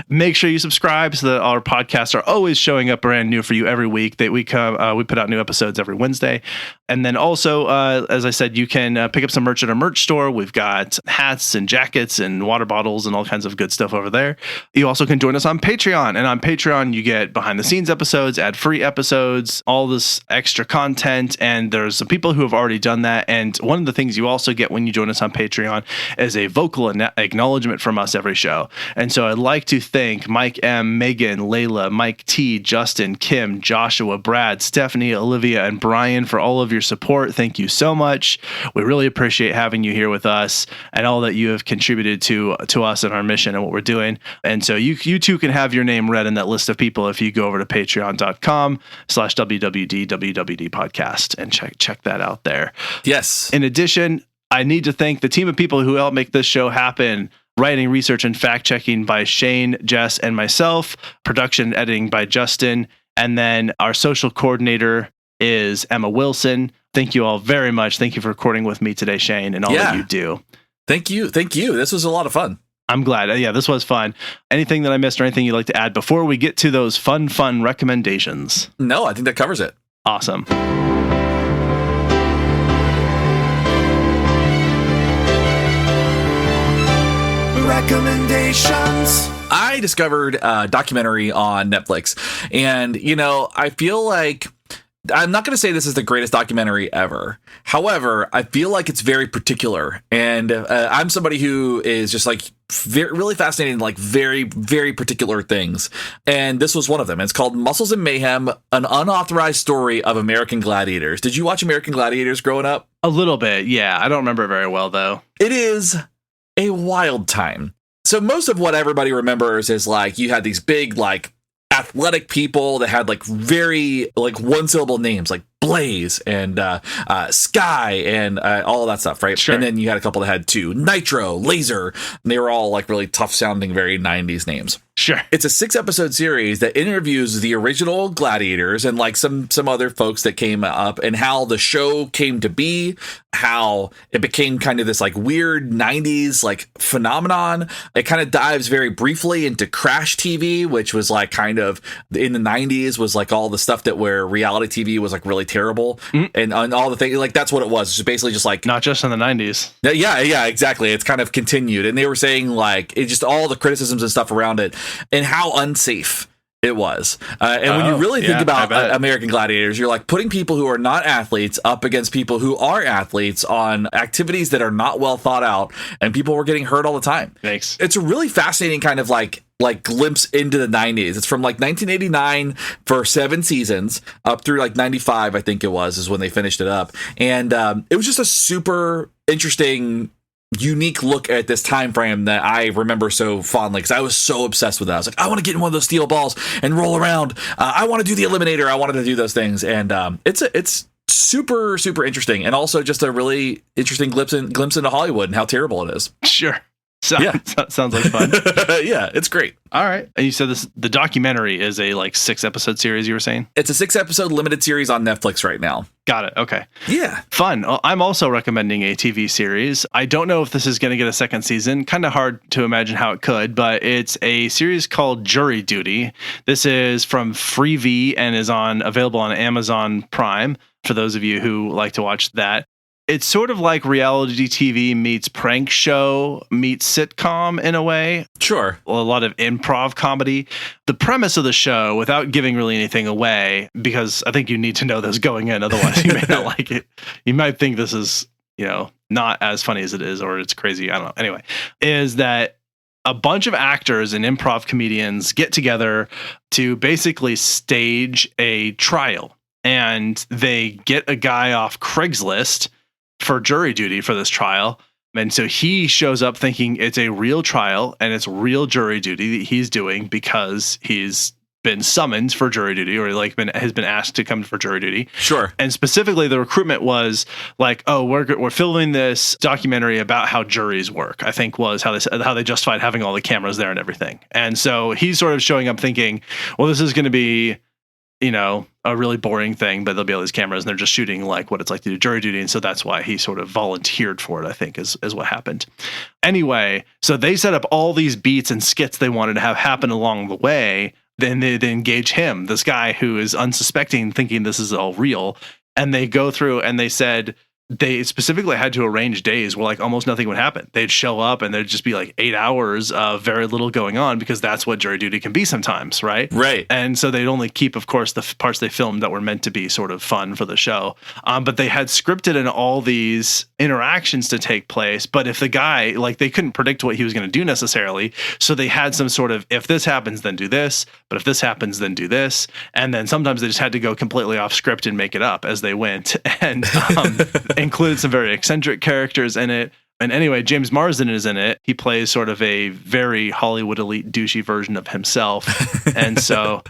Make sure you subscribe so that our podcasts are always showing up brand new for you every week. That we put out new episodes every Wednesday. And then also, as I said, you can pick up some merch at our merch store. We've got hats and jackets and water bottles and all kinds of good stuff over there. You also can join us on Patreon. And on Patreon, you get behind the scenes episodes, ad-free episodes, all this extra content. And there's some people who have already done that. And one of the things you also get when you join us on Patreon is a vocal acknowledgement from us every show. And so I'd like to thank Mike M, Megan, Layla, Mike T, Justin, Kim, Joshua, Brad, Stephanie, Olivia, and Brian for all of your support. Thank you so much. We really appreciate having you here with us and all that you have contributed to us and our mission and what we're doing. And so you too can have your name read in that list of people if you go over to patreon.com/WWD podcast and check that out there. Yes. In addition, I need to thank the team of people who helped make this show happen. Writing, research, and fact-checking by Shane, Jess, and myself. Production and editing by Justin. And then our social coordinator is Emma Wilson. Thank you all very much. Thank you for recording with me today, Shane, and all that you do. Thank you. This was a lot of fun. I'm glad. Yeah, this was fun. Anything that I missed or anything you'd like to add before we get to those fun recommendations? No, I think that covers it. Awesome. Recommendations. I discovered a documentary on Netflix, and I feel like I'm not going to say this is the greatest documentary ever. However, I feel like it's very particular, and I'm somebody who is just like really fascinated in like very, very particular things. And this was one of them. It's called Muscles and Mayhem, an unauthorized story of American gladiators. Did you watch American Gladiators growing up? A little bit, yeah. I don't remember it very well, though. It is a wild time. So most of what everybody remembers is like you had these big like athletic people that had like very like one syllable names like Blaze and Sky and all that stuff, right? Sure. And then you had a couple that had two, Nitro, Laser, and they were all like really tough sounding, very 90s names. Sure. It's a 6-episode series that interviews the original gladiators and like some other folks that came up and how the show came to be, how it became kind of this like weird 90s like phenomenon. It kind of dives very briefly into Crash TV, which was like kind of in the 90s was like all the stuff that where reality TV was like really terrible and all the things. Like, that's what it was. It's basically just like, not just in the 90s. Yeah, exactly. It's kind of continued. And they were saying like, it just all the criticisms and stuff around it and how unsafe it was. And when you really think about American Gladiators, you're like putting people who are not athletes up against people who are athletes on activities that are not well thought out, and people were getting hurt all the time. Thanks. It's a really fascinating kind of like glimpse into the 90s. It's from like 1989 for 7 seasons up through like 95, I think it was, is when they finished it up. And it was just a super interesting, unique look at this time frame that I remember so fondly, because I was so obsessed with that. I was like, I want to get in one of those steel balls and roll around. I want to do the Eliminator. I wanted to do those things. And it's super, super interesting. And also just a really interesting glimpse into Hollywood and how terrible it is. Sure. Sounds like fun. Yeah, it's great. All right. And you said the documentary is a like 6-episode series, you were saying? It's a 6-episode limited series on Netflix right now. Got it. Okay. Yeah. Fun. I'm also recommending a TV series. I don't know if this is going to get a second season. Kind of hard to imagine how it could, but it's a series called Jury Duty. This is from Freevee and is available on Amazon Prime for those of you who like to watch that. It's sort of like reality TV meets prank show meets sitcom in a way. Sure. A lot of improv comedy. The premise of the show, without giving really anything away, because I think you need to know this going in, otherwise you may not like it. You might think this is, not as funny as it is, or it's crazy. I don't know. Anyway, is that a bunch of actors and improv comedians get together to basically stage a trial, and they get a guy off Craigslist for jury duty for this trial. And so he shows up thinking it's a real trial and it's real jury duty that he's doing because he's been summoned for jury duty, or has been asked to come for jury duty. Sure. And specifically the recruitment was like, oh, we're filming this documentary about how juries work, I think was how they justified having all the cameras there and everything. And so he's sort of showing up thinking, well, this is going to be, a really boring thing, but there'll be all these cameras and they're just shooting like what it's like to do jury duty. And so that's why he sort of volunteered for it, I think is what happened. Anyway, so they set up all these beats and skits they wanted to have happen along the way. Then they engage him, this guy who is unsuspecting, thinking this is all real. And they go through and they said they specifically had to arrange days where like almost nothing would happen. They'd show up and there'd just be like 8 hours of very little going on, because that's what jury duty can be sometimes, right? Right. And so they'd only keep, of course, the parts they filmed that were meant to be sort of fun for the show. But they had scripted in all these interactions to take place. But if the guy, like, they couldn't predict what he was going to do necessarily. So they had some sort of, if this happens, then do this. But if this happens, then do this. And then sometimes they just had to go completely off script and make it up as they went. And included some very eccentric characters in it. And anyway, James Marsden is in it. He plays sort of a very Hollywood elite douchey version of himself. And so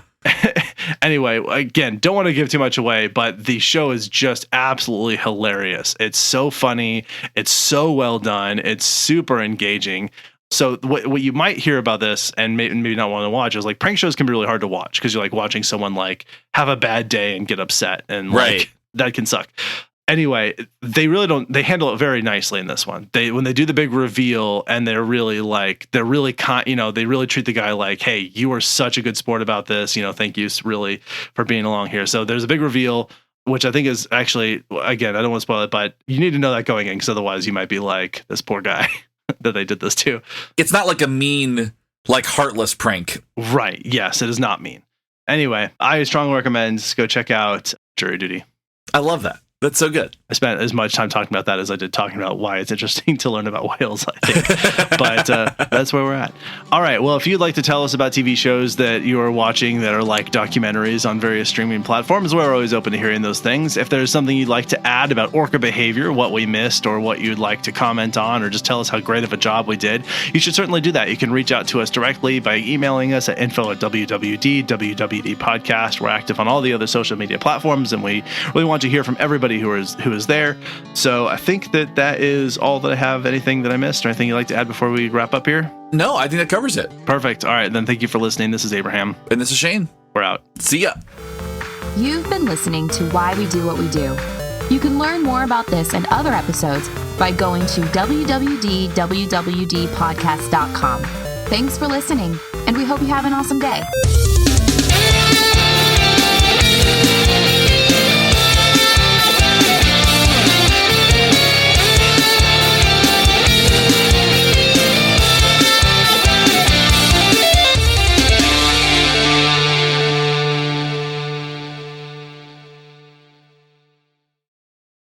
anyway, again, don't want to give too much away, but the show is just absolutely hilarious. It's so funny. It's so well done. It's super engaging. So what you might hear about this and maybe not want to watch is like prank shows can be really hard to watch because you're like watching someone like have a bad day and get upset, and like that can suck. Anyway, they handle it very nicely in this one. When they do the big reveal and they really treat the guy like, hey, you were such a good sport about this. Thank you really for being along here. So there's a big reveal, which I think is actually, again, I don't want to spoil it, but you need to know that going in, because otherwise you might be like, this poor guy that they did this to. It's not like a mean, like heartless prank. Right. Yes, it is not mean. Anyway, I strongly recommend go check out Jury Duty. I love that. That's so good. I spent as much time talking about that as I did talking about why it's interesting to learn about whales, I think. But that's where we're at. All right. Well, if you'd like to tell us about TV shows that you are watching that are like documentaries on various streaming platforms, we're always open to hearing those things. If there's something you'd like to add about orca behavior, what we missed, or what you'd like to comment on, or just tell us how great of a job we did, you should certainly do that. You can reach out to us directly by emailing us at info@WWD podcast. We're active on all the other social media platforms, and we really want to hear from everybody who is there. So I think that is all that I have. Anything that I missed or anything you'd like to add before we wrap up here? No, I think that covers it. Perfect. All right, then thank you for listening. This is Abraham. And this is Shane. We're out. See ya. You've been listening to Why We Do What We Do. You can learn more about this and other episodes by going to www.wwdpodcast.com. Thanks for listening, and we hope you have an awesome day.